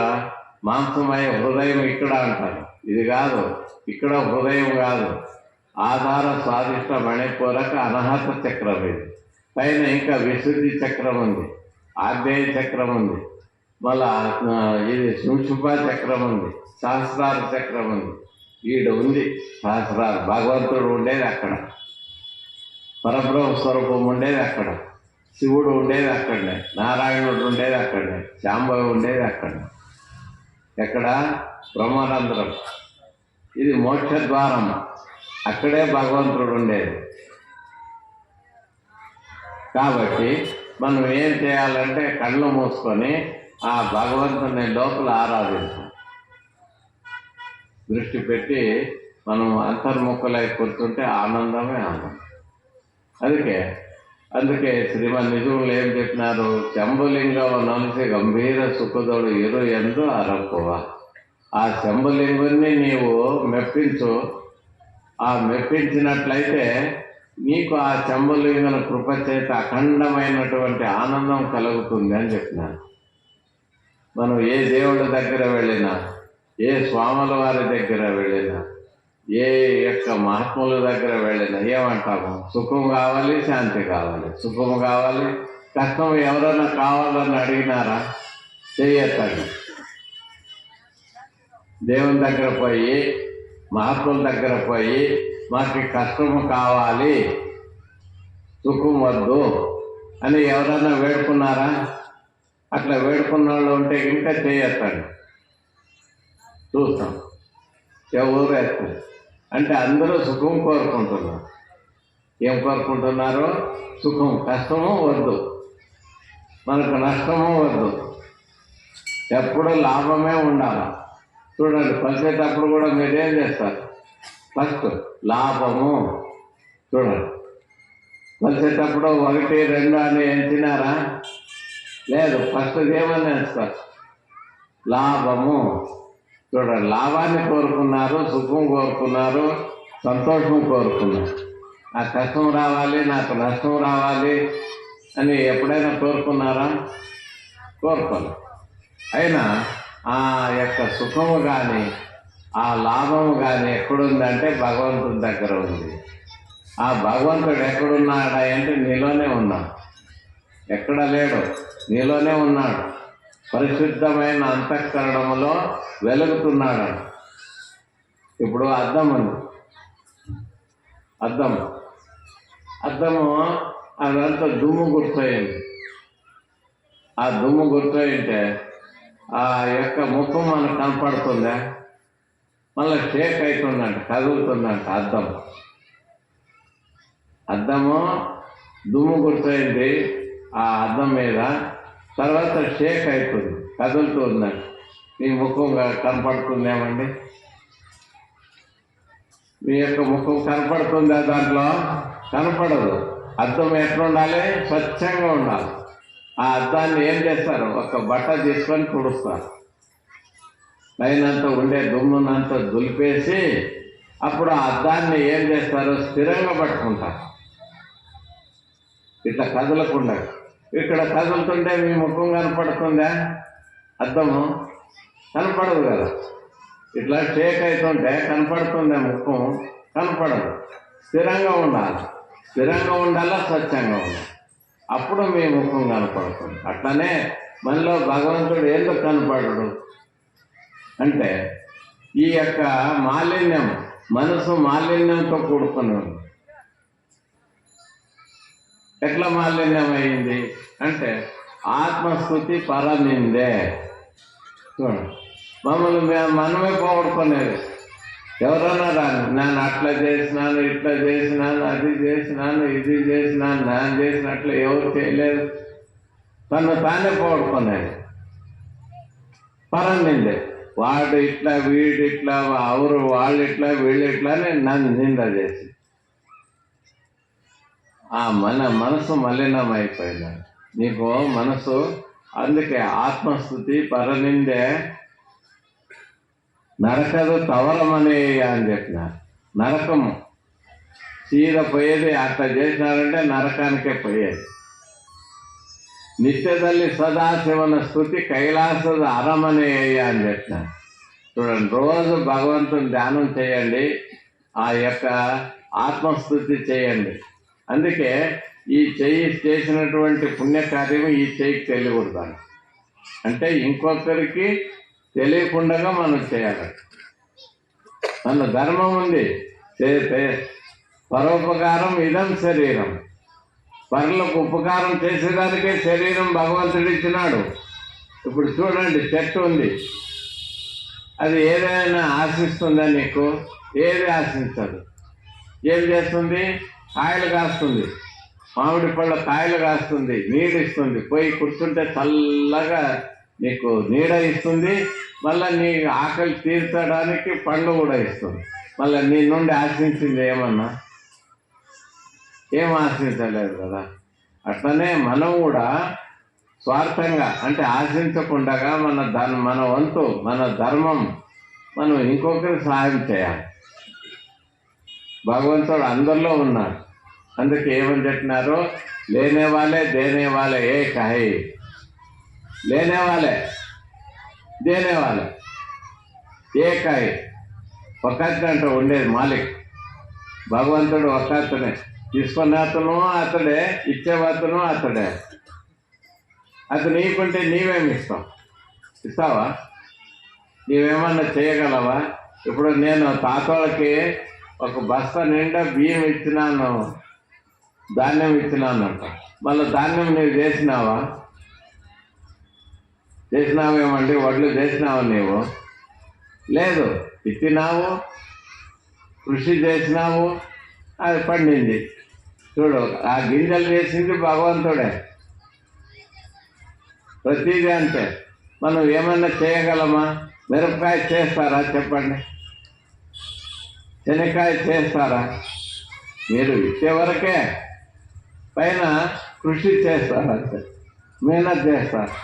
మాంసమయ హృదయం ఇక్కడ అంటారు, ఇది కాదు, ఇక్కడ హృదయం కాదు, ఆధార స్వాదిష్ట మణిపూరక అనహత చక్రం ఇది. పైన ఇంకా విశుద్ధి చక్రం ఉంది, ఆగ్నేయ చక్రం ఉంది, మళ్ళా ఇది శుంశుభ చక్రం ఉంది, సహస్రార చక్రం ఉంది, ఈడ ఉంది సహస్రాలు. భగవంతుడు ఉండేది అక్కడ, పరబ్రహ్మ స్వరూపం ఉండేది అక్కడ, శివుడు ఉండేది అక్కడనే, నారాయణుడు ఉండేది అక్కడనే, శాంభవి ఉండేది అక్కడనే. ఎక్కడ? బ్రహ్మానందరం. ఇది మోక్ష ద్వారం, అక్కడే భగవంతుడు ఉండేది. కాబట్టి మనం ఏం చేయాలంటే కళ్ళు మూసుకొని ఆ భగవంతుని లోపల ఆరాధించాలి. దృష్టి పెట్టి మనం అంతర్ముఖులై కూర్చుంటే ఆనందమే ఆనందం. అందుకే శ్రీమద్ నిజములు ఏం చెప్పినారు? శంభులింగం నలిసి గంభీర సుఖదోడు ఇరు ఎందు అరక్కువ. ఆ శంభులింగుని నీవు మెప్పించు. ఆ మెప్పించినట్లయితే నీకు ఆ శంభులింగన కృప చేత అఖండమైనటువంటి ఆనందం కలుగుతుంది అని చెప్పినారు. మనం ఏ దేవుడి దగ్గర వెళ్ళినా, ఏ స్వాముల వారి దగ్గర వెళ్ళినా, ఏ యొక్క మహాత్ముల దగ్గర వెళ్ళినా ఏమంటాము? సుఖం కావాలి, శాంతి కావాలి. సుఖం కావాలి, కష్టం ఎవరైనా కావాలని అడిగినారా? చెయ్యొద్దండి. దేవుని దగ్గర పోయి, మహాత్ముల దగ్గర పోయి మాకు కష్టము కావాలి, సుఖం వద్దు అని ఎవరైనా వేడుకున్నారా? అట్లా వేడుకున్న వాళ్ళు ఉంటే ఇంకా చేయొద్దండి. చూస్తాం ఎవరు వేస్తారు అంటే అందరూ సుఖం కోరుకుంటున్నారు. ఏం కోరుకుంటున్నారు? సుఖం. కష్టము వద్దు, మనకు నష్టము వద్దు, ఎప్పుడూ లాభమే ఉండాలి. చూడండి, పలిచేటప్పుడు కూడా మీరేం చేస్తారు? ఫస్ట్ లాభము. చూడండి, పలిచేటప్పుడు 1, 2 అని ఎంచినారా? లేదు, ఫస్ట్ ఏమని వేస్తారు? లాభము. చూడండి, లాభాన్ని కోరుకున్నారు, సుఖం కోరుకున్నారు, సంతోషం కోరుకున్నారు. నాకు కష్టం రావాలి, నాకు నష్టం రావాలి అని ఎప్పుడైనా కోరుకున్నారా? కోరుకోలేదు. అయినా ఆ యొక్క సుఖము కానీ ఆ లాభము కానీ ఎక్కడుందంటే భగవంతుడి దగ్గర ఉంది. ఆ భగవంతుడు ఎక్కడున్నాడా అంటే నీలోనే ఉన్నాడు. ఎక్కడ లేడు, నీలోనే ఉన్నాడు. పరిశుద్ధమైన అంతఃకరణములో వెలుగుతున్నాడు. ఇప్పుడు అద్దం ఉంది, అద్దము అదంతా దుమ్ము గుర్తయింది. ఆ దుమ్ము గుర్తయింటే ఆ యొక్క ముఖం మనకు కనపడుతుందా? మళ్ళీ షేక్ అవుతుందంట, కదులుతుందంట అద్దము దుమ్ము గుర్తయింది ఆ అద్దం మీద. తర్వాత షేక్ అవుతుంది, కదులుతుందంట. మీ ముఖం కనపడుతుందేమండి? మీ యొక్క ముఖం కనపడుతుందా? దాంట్లో కనపడదు. అద్దం ఎట్లా ఉండాలి? స్వచ్ఛంగా ఉండాలి. ఆ అద్దాన్ని ఏం చేస్తారు? ఒక బట్ట తీసుకొని తుడుస్తారు. పైనంతా ఉండే దుమ్మునంతా దులిపేసి అప్పుడు ఆ అద్దాన్ని ఏం చేస్తారు? స్థిరంగా పట్టుకుంటారు, ఇట్లా కదలకుండా. ఇక్కడ కదులుతుంటే మీ ముఖం కనపడుతుందా? అద్దము కనపడదు కదా. ఇట్లా షేక్ అవుతుంటే కనపడుతుందా? ముఖం కనపడదు. స్థిరంగా ఉండాలి, స్థిరంగా ఉండాలా, స్వచ్ఛంగా ఉండాలి. అప్పుడు మీ ముఖం కనపడుతుంది. అట్లనే మనలో భగవంతుడు ఎందుకు కనపడడు అంటే ఈ యొక్క మాలిన్యం, మనసు మాలిన్యంతో కూడుకుని ఉంది. ఎట్లా మాలిన్యం అయింది అంటే ఆత్మస్థుతి పరనిందే. చూడండి, మమ్మల్ని మనమే పోగొట్టుకునేది. ఎవరన్నా రాను, నేను అట్లా చేసినాను, ఇట్లా చేసినాను, అది చేసినాను, ఇది చేసినాను, నేను చేసినట్లు ఎవరు చేయలేదు. తను తానే పోగొట్టుకునేది. పరనిందే. వాడు ఇట్లా, వీడు ఇట్లా, వాళ్ళు ఇట్లా, వీళ్ళు ఇట్లా అని నన్ను నింద చేసి మన మనసు మలినం అయిపోయింది. నీకు మనసు, అందుకే ఆత్మస్థుతి పరనిందే నరకదు తవరమని అని చెప్పినారు. నరకము సీద పోయేది అట్లా చేసినారంటే నరకానికే పోయేది. నిత్యದಲ್ಲಿ సదాశివన స్థుతి కైలాసದ అరమనే అని చెప్పినారు. చూడండి, రోజు భగవంతుని ధ్యానం చేయండి, ఆ యొక్క ఆత్మస్థుతి చేయండి. అందుకే ఈ చెయ్యి చేసినటువంటి పుణ్యకార్యము ఈ చెయ్యికి తెలియకూడదు. అంటే ఇంకొకరికి తెలియకుండా మనం చేయాలి. మన ధర్మం ఉంది, పరోపకారం ఇదం శరీరం. పరులకు ఉపకారం చేసేదానికే శరీరం భగవంతుడు ఇచ్చినాడు. ఇప్పుడు చూడండి, చెట్టు ఉంది, అది ఏదైనా ఆశిస్తుందా నీకు? ఏది ఆశించదు. ఏం చేస్తుంది? కాయలు కాస్తుంది, మామిడి పళ్ళ కాయలు కాస్తుంది, నీడిస్తుంది. పోయి కూర్చుంటే చల్లగా నీకు నీడ ఇస్తుంది, మళ్ళీ నీ ఆకలి తీర్చడానికి పండ్లు కూడా ఇస్తుంది. మళ్ళీ నీ నుండి ఆశించింది ఏమన్నా? ఏం ఆశించలేదు కదా. అట్లనే మనం కూడా స్వార్థంగా, అంటే ఆశించకుండా మన వంతు, మన ధర్మం, మనం ఇంకొకరికి సహాయం చేయాలి. భగవంతుడు అందరిలో ఉన్నాడు. అందుకే ఏమని చెప్పినారు? లేనే వాళ్ళే దేనే వాళ్ళే ఏక్ హై. లేనే వాళ్ళే దేనే వాళ్ళే ఏక్ హై. ఒక్కతే అంటే ఉండేది మాలిక్. భగవంతుడు ఒక్కతనే, తీసుకునే అతను అతడే, ఇచ్చేవతను అతడే. అతను నీకుంటే నీవేమి ఇస్తావు? ఇస్తావా? నీవేమన్నా చేయగలవా? ఇప్పుడు నేను తాతోళ్ళకి ఒక బస్తా నిండా బియ్యం ఇచ్చినాను, ధాన్యం ఇచ్చినాను అంట. మళ్ళీ ధాన్యం నీవు చేసినావా? చేసినావేమండి? వడ్లు చేసినావా నీవు? లేదు. ఇచ్చినావు, కృషి చేసినావు, అది పండింది. చూడు, ఆ గింజలు చేసింది భగవంతుడే. ప్రతిదీ అంతే. మనం ఏమన్నా చేయగలమా? మిరపకాయ చేస్తారా చెప్పండి? శనక్కాయ చేస్తారా? మీరు ఇచ్చే వరకే, పైన కృషి చేస్తారంటే మేహనత్ చేస్తారు.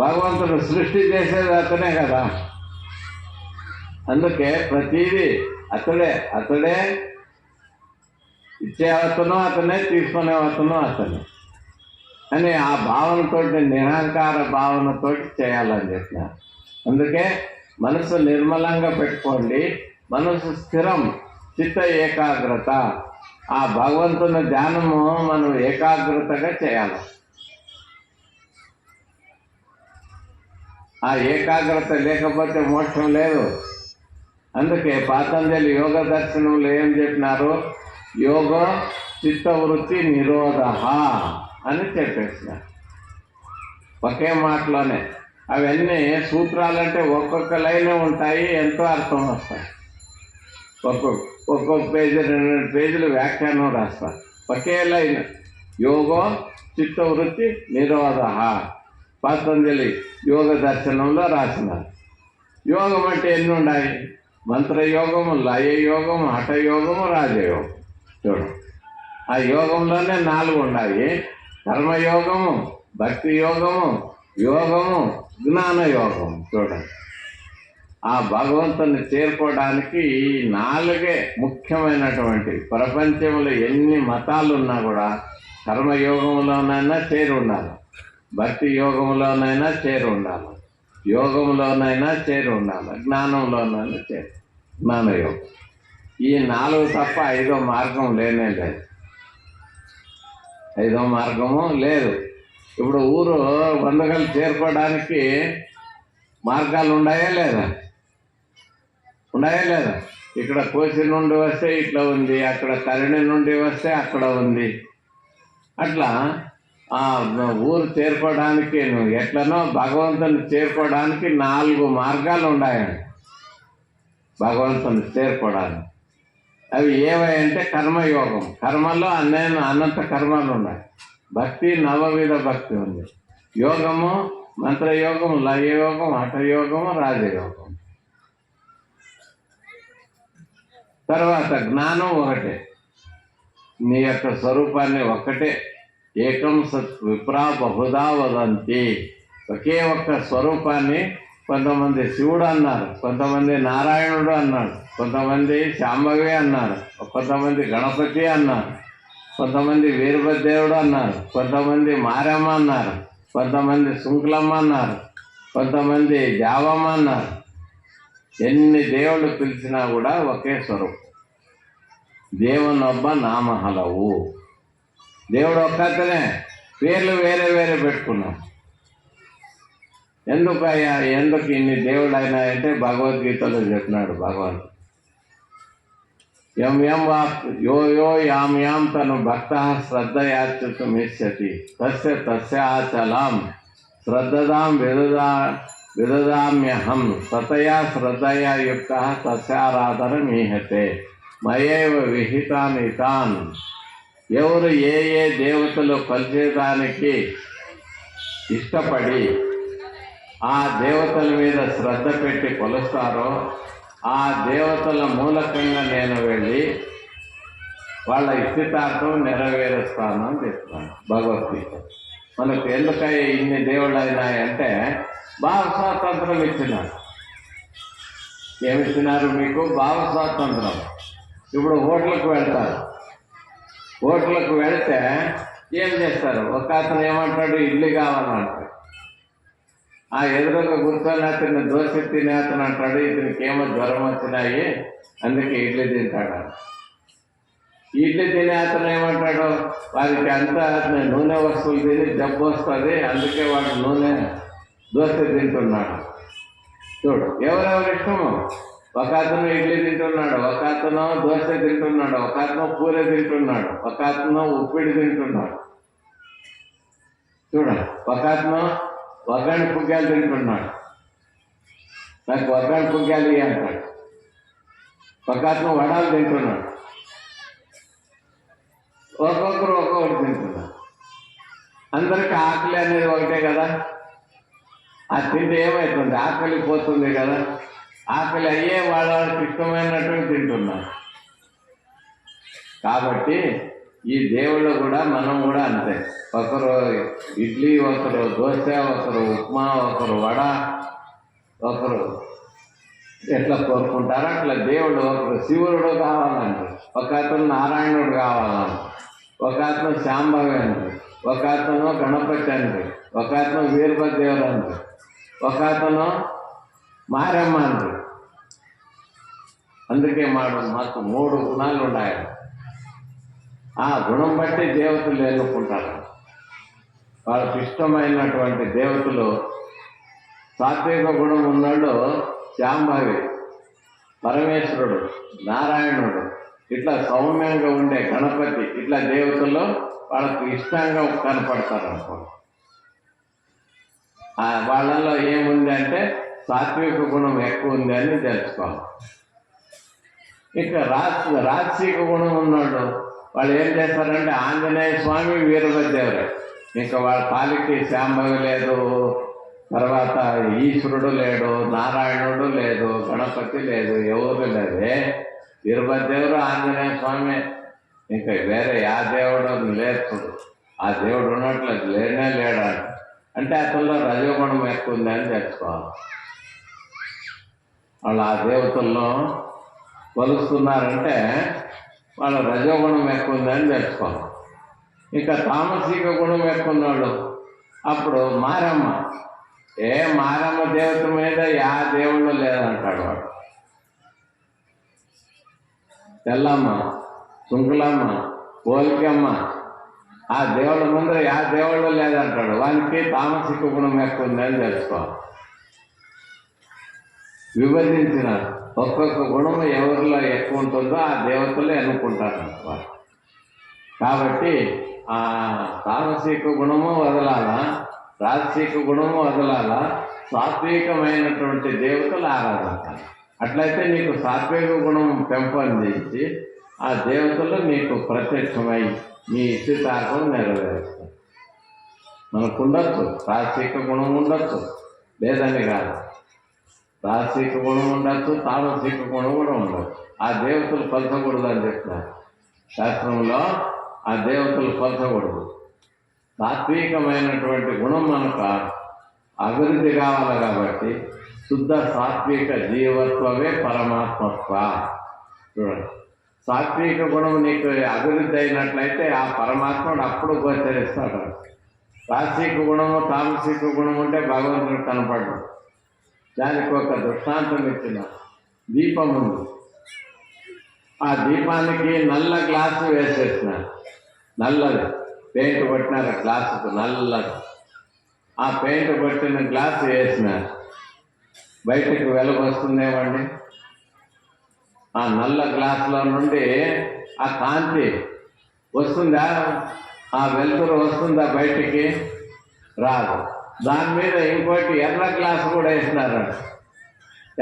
భగవంతుడు సృష్టి చేసేది అతనే కదా. అందుకే ప్రతిదీ అతడే ఇచ్చే అతను అతనే, తీసుకునే అతను అతనే అని ఆ భావనతో, నిరహంకార భావనతో చేయాలని చెప్పినారు. అందుకే మనసు నిర్మలంగా పెట్టుకోండి. మనసు స్థిరం, చిత్త ఏకాగ్రత. ఆ భగవంతుని ధ్యానము మనం ఏకాగ్రతగా చేయాలి. ఆ ఏకాగ్రత లేకపోతే మోక్షం లేదు. అందుకే పతంజలి యోగ దర్శనంలో ఏం చెప్పినారు? యోగ చిత్తవృత్తి నిరోధ అని చెప్పేసినారు ఒకే మాటలోనే. అవన్నీ సూత్రాలంటే ఒక్కొక్క లైనే ఉంటాయి, ఎంతో అర్థం వస్తాయి. ఒక్కొక్క పేజీ 2 పేజీలు వ్యాఖ్యానం రాస్తారు. ఒకే లైన్ యోగో చిత్తవృత్తి నిరోధ పతంజలి యోగ దర్శనంలో రాసినారు. యోగం అంటే ఎన్ని ఉన్నాయి? మంత్రయోగము, లయయోగము, హఠయోగము, రాజయోగం. చూడు, ఆ యోగంలోనే 4 ఉన్నాయి. కర్మయోగము, భక్తి యోగము, యోగము, జ్ఞానయోగం. చూడండి, ఆ భగవంతుని చేరుకోవడానికి ఈ 4 ముఖ్యమైనటువంటి. ప్రపంచంలో ఎన్ని మతాలు ఉన్నా కూడా కర్మయోగంలోనైనా చేరి ఉండాలి, భక్తి యోగంలోనైనా చేరి ఉండాలి, యోగంలోనైనా చేరి ఉండాలి, జ్ఞానంలోనైనా జ్ఞానయోగం. ఈ 4 తప్ప 5వ మార్గం లేనే లేదు. 5వ మార్గము లేదు. ఇప్పుడు ఊరు వందగలు చేరుకోవడానికి మార్గాలు ఉన్నాయా లేదా? ఇక్కడ కోసి నుండి వస్తే ఇట్లా ఉంది, అక్కడ కరణి నుండి వస్తే అక్కడ ఉంది. అట్లా ఆ ఊరు చేరుకోవడానికి ఎట్లనో భగవంతుని చేరుకోవడానికి 4 మార్గాలు ఉన్నాయండి భగవంతుని చేరుకోవడానికి. అవి ఏవంటే కర్మయోగం. కర్మలో అనంత కర్మలు ఉన్నాయి. భక్తి నవవిధ భక్తి ఉంది. యోగము మంత్రయోగము, లయయోగం, హఠయోగము, రాజయోగం. తర్వాత జ్ఞానం ఒకటే, నీ యొక్క స్వరూపాన్ని ఒక్కటే. ఏకం సత్ విప్రా బహుదా వదంతి. ఒకే ఒక్క స్వరూపాన్ని కొంతమంది శివుడు అన్నారు, కొంతమంది నారాయణుడు అన్నారు, కొంతమంది శాంభవి అన్నారు, కొంతమంది గణపతి అన్నారు, కొంతమంది వీరభద్రేవుడు అన్నారు, కొంతమంది మారమ్మ అన్నారు, కొంతమంది శుంకులమ్మ అన్నారు, కొంతమంది జావమ్మ అన్నారు. ఎన్ని దేవుళ్ళు పిలిచినా కూడా ఒకే స్వరూపం. దేవునొబ్బ నామహలవు. దేవుడు ఒక్కతనే, పేర్లు వేరే వేరే పెట్టుకున్నాం. ఎందుకయ్యా ఎందుకు ఇన్ని దేవుడు అయినాయంటే భగవద్గీతలో చెప్పినాడు భగవంతుడు. యం యం వా యో యో యాం యాం తను భక్త శ్రద్ధయాచ్యుతమిష్యతి తస్య తస్యాచలాం శ్రద్ధదాం విదదామ్యహం సతయా శ్రద్ధయా యుక్త తస్యారాధనమీహతే మయేవ విహితాని తాన్. ఎవరు ఏ ఏ దేవతలు కొలిచేదానికి ఇష్టపడి ఆ దేవతల మీద శ్రద్ధ పెట్టి కొలుస్తారో ఆ దేవతల మూలకంగా నేను వెళ్ళి వాళ్ళ ఇష్టార్థం నెరవేరుస్తాను అని చెప్తాను భగవద్గీత. మనకు ఎందుకై ఇన్ని దేవుళ్ళు అయినాయంటే భావ స్వాతంత్రం ఇచ్చినారు. ఏమిచ్చినారు మీకు? భావ స్వాతంత్రం. ఇప్పుడు హోటల్కి వెళ్తారు, హోటల్కి వెళ్తే ఏం చేస్తారు? ఒక అతను ఏమంటాడు, ఇడ్లీ కావాలంటాడు. ఆ ఎదురుగా కూర్చొని అతను దోశ తినే అతను అంటాడు, ఇతనికి ఏమో జ్వరం వచ్చినాయి అందుకే ఇడ్లీ తింటాడు. ఇడ్లీ తినే అతను ఏమంటాడు, వారికి అంతా నూనె వస్తువులు తిని జబ్బు వస్తుంది అందుకే వాడు నూనె దోశ తింటున్నాడు. చూడు ఎవరెవరి ఇష్టము. ఒక అతను ఇడ్లీ తింటున్నాడు, ఒక అతను దోశ తింటున్నాడు, ఒక అతను పూరి తింటున్నాడు, ఒక అతను ఉప్పిడి తింటున్నాడు. చూడ ఒక అతను వగ్గాని పుగ్గాలు తింటున్నాడు, నాకు వగ్గాని పుగ్గాలు ఇవి అంటాడు. ఒక అతను వడాలు తింటున్నాడు, ఒక్కొక్కరు ఒక్కొక్కటి తింటున్నారు. అందరికీ ఆకలి అనేది ఒకటే కదా. ఆ తింటే ఏమవుతుంది? ఆకలి పోతుంది కదా. ఆకలి అయ్యే వాళ్ళకి ఇష్టమైనటువంటి తింటున్నారు. కాబట్టి ఈ దేవుళ్ళు కూడా మనం కూడా అంతే. ఒకరు ఇడ్లీ, ఒకరు దోశ, ఒకరు ఉప్మా, ఒకరు వడ, ఒకరు ఎట్లా కోరుకుంటారో అట్లా దేవుడు ఒకరు శివుడు కావాలంటారు, ఒక అతను నారాయణుడు కావాలంటారు, ఒక అతను శాంభవి అంటారు, ఒక అతను గణపతి అంటారు, ఒక అతను వీరభద్రదేవుడు అంటారు, ఒక అతను మారమ్మ అంటారు. అందుకే మాకు 3 గుణాలు ఉన్నాయి. ఆ గుణం బట్టి దేవతలు ఎన్నుకుంటారు. వాళ్ళకి ఇష్టమైనటువంటి దేవతలు సాత్విక గుణం ఉన్నాడు శాంభవి, పరమేశ్వరుడు, నారాయణుడు, ఇట్లా సౌమ్యంగా ఉండే గణపతి, ఇట్లా దేవతలు వాళ్ళకి ఇష్టంగా కనపడతారు అనుకో. వాళ్ళల్లో ఏముంది అంటే సాత్విక గుణం ఎక్కువ ఉంది అని తెలుసుకోవాలి. ఇక రాజసిక గుణం ఉన్నాడు వాళ్ళు ఏం చేస్తారంటే ఆంజనేయ స్వామి, వీరభద్రదేవుడు. ఇంకా వాళ్ళ పాలికి శాంభవి లేదు, తర్వాత ఈశ్వరుడు లేడు, నారాయణుడు లేదు, గణపతి లేదు, ఎవరు లేదే. వీరభద్రదేవుడు, ఆంజనేయ స్వామి, ఇంకా వేరే ఆ దేవుడు లేదు. ఆ దేవుడు ఉన్నట్లు లేనే లేడా అంటే అతనిలో రజోగుణం ఎక్కువ ఉంది అని తెలుసుకోవాలి. వాళ్ళు ఆ దేవతల్లో కొలుస్తున్నారంటే వాళ్ళ రజోగుణం ఎక్కువ ఉందని తెలుసుకోవాలి. ఇంకా తామసిక గుణం ఎక్కువ ఉన్నాడు అప్పుడు మారమ్మ. మారమ్మ దేవత మీద యా దేవుళ్ళు లేదంటాడు వాడు. తెల్లమ్మ, సుంకులమ్మ, పోలికమ్మ, ఆ దేవుళ్ళ ముందర యా దేవుళ్ళు లేదంటాడు. వానికి తామసిక గుణం ఎక్కువ ఉందని తెలుసుకోవాలి. విభజించిన ఒక్కొక్క గుణం ఎవరిలో ఎక్కువ ఉంటుందో ఆ దేవతలు ఎన్నుకుంటారు వారు. కాబట్టి ఆ తామసిక గుణము వదలాలా, రాజసిక గుణము వదలాలా, సాత్వికమైనటువంటి దేవతలు ఆరాధించాలి. అట్లయితే నీకు సాత్విక గుణం పెంపొందించి ఆ దేవతలు నీకు ప్రత్యక్షమై నీ ఇష్టార్థం నెరవేరుస్తారు. మనకు ఉండొచ్చు రాజసిక గుణం ఉండొచ్చు, లేదని కాదు. రాజసిక గుణం ఉండొచ్చు, తామసిక గుణం కూడా ఉండొచ్చు. ఆ దేవతలు పలచకూడదు అని చెప్తున్నారు శాస్త్రంలో. ఆ దేవతలు పలచకూడదు. సాత్వికమైనటువంటి గుణం మనకు అభివృద్ధి కావాలి. కాబట్టి శుద్ధ సాత్విక జీవత్వమే పరమాత్మత్వ. చూడండి, సాత్విక గుణం నీకు అభివృద్ధి అయినట్లయితే ఆ పరమాత్ముడు అప్పుడు గోచరిస్తాడు. రాజసిక గుణము, తామసిక గుణం ఉంటే భగవంతుడు కనపడ్డు. దానికి ఒక దృష్టాంతం ఇచ్చిన దీపం ఉంది. ఆ దీపానికి నల్ల గ్లాసు వేసేసినారు, నల్లది పెయింట్ కొట్టినారు గ్లాసుకు నల్లది. ఆ పెయింట్ కొట్టిన గ్లాస్ వేసినారు, బయటకు వెలుగు వస్తుందేమండి? ఆ నల్ల గ్లాసులో నుండి ఆ కాంతి వస్తుందా? ఆ వెలుతురు వస్తుందా బయటికి? రాదు. దాని మీద ఇంకోటి ఎర్ర గ్లాసు కూడా వేసినారు,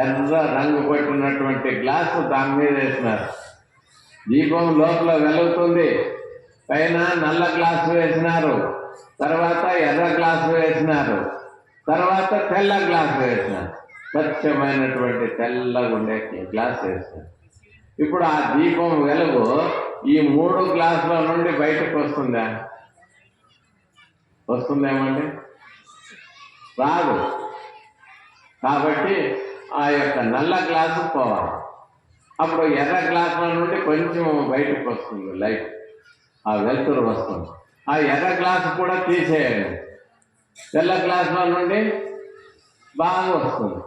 ఎర్ర రంగు కొట్టినటువంటి గ్లాసు దాని మీద వేసినారు. దీపం లోపల వెలుగుతుంది, పైన నల్ల గ్లాసు వేసినారు, తర్వాత ఎర్ర గ్లాసు వేసినారు, తర్వాత తెల్ల గ్లాసు వేసినారు, స్వచ్ఛమైనటువంటి తెల్లగా ఉండే గ్లాస్ వేసినారు. ఇప్పుడు ఆ దీపం వెలుగు ఈ 3 గ్లాసుల నుండి బయటకు వస్తుందా? వస్తుందేమండి? రాదు. కాబట్టి ఆ యొక్క నల్ల గ్లాసు పోవాలి. అప్పుడు ఎర్ర గ్లాసుల నుండి కొంచెం బయటకు వస్తుంది లైట్, ఆ వెలుతురు వస్తుంది. ఆ ఎర్ర గ్లాసు కూడా తీసేయండి, తెల్ల గ్లాసుల నుండి బాగా వస్తుంది.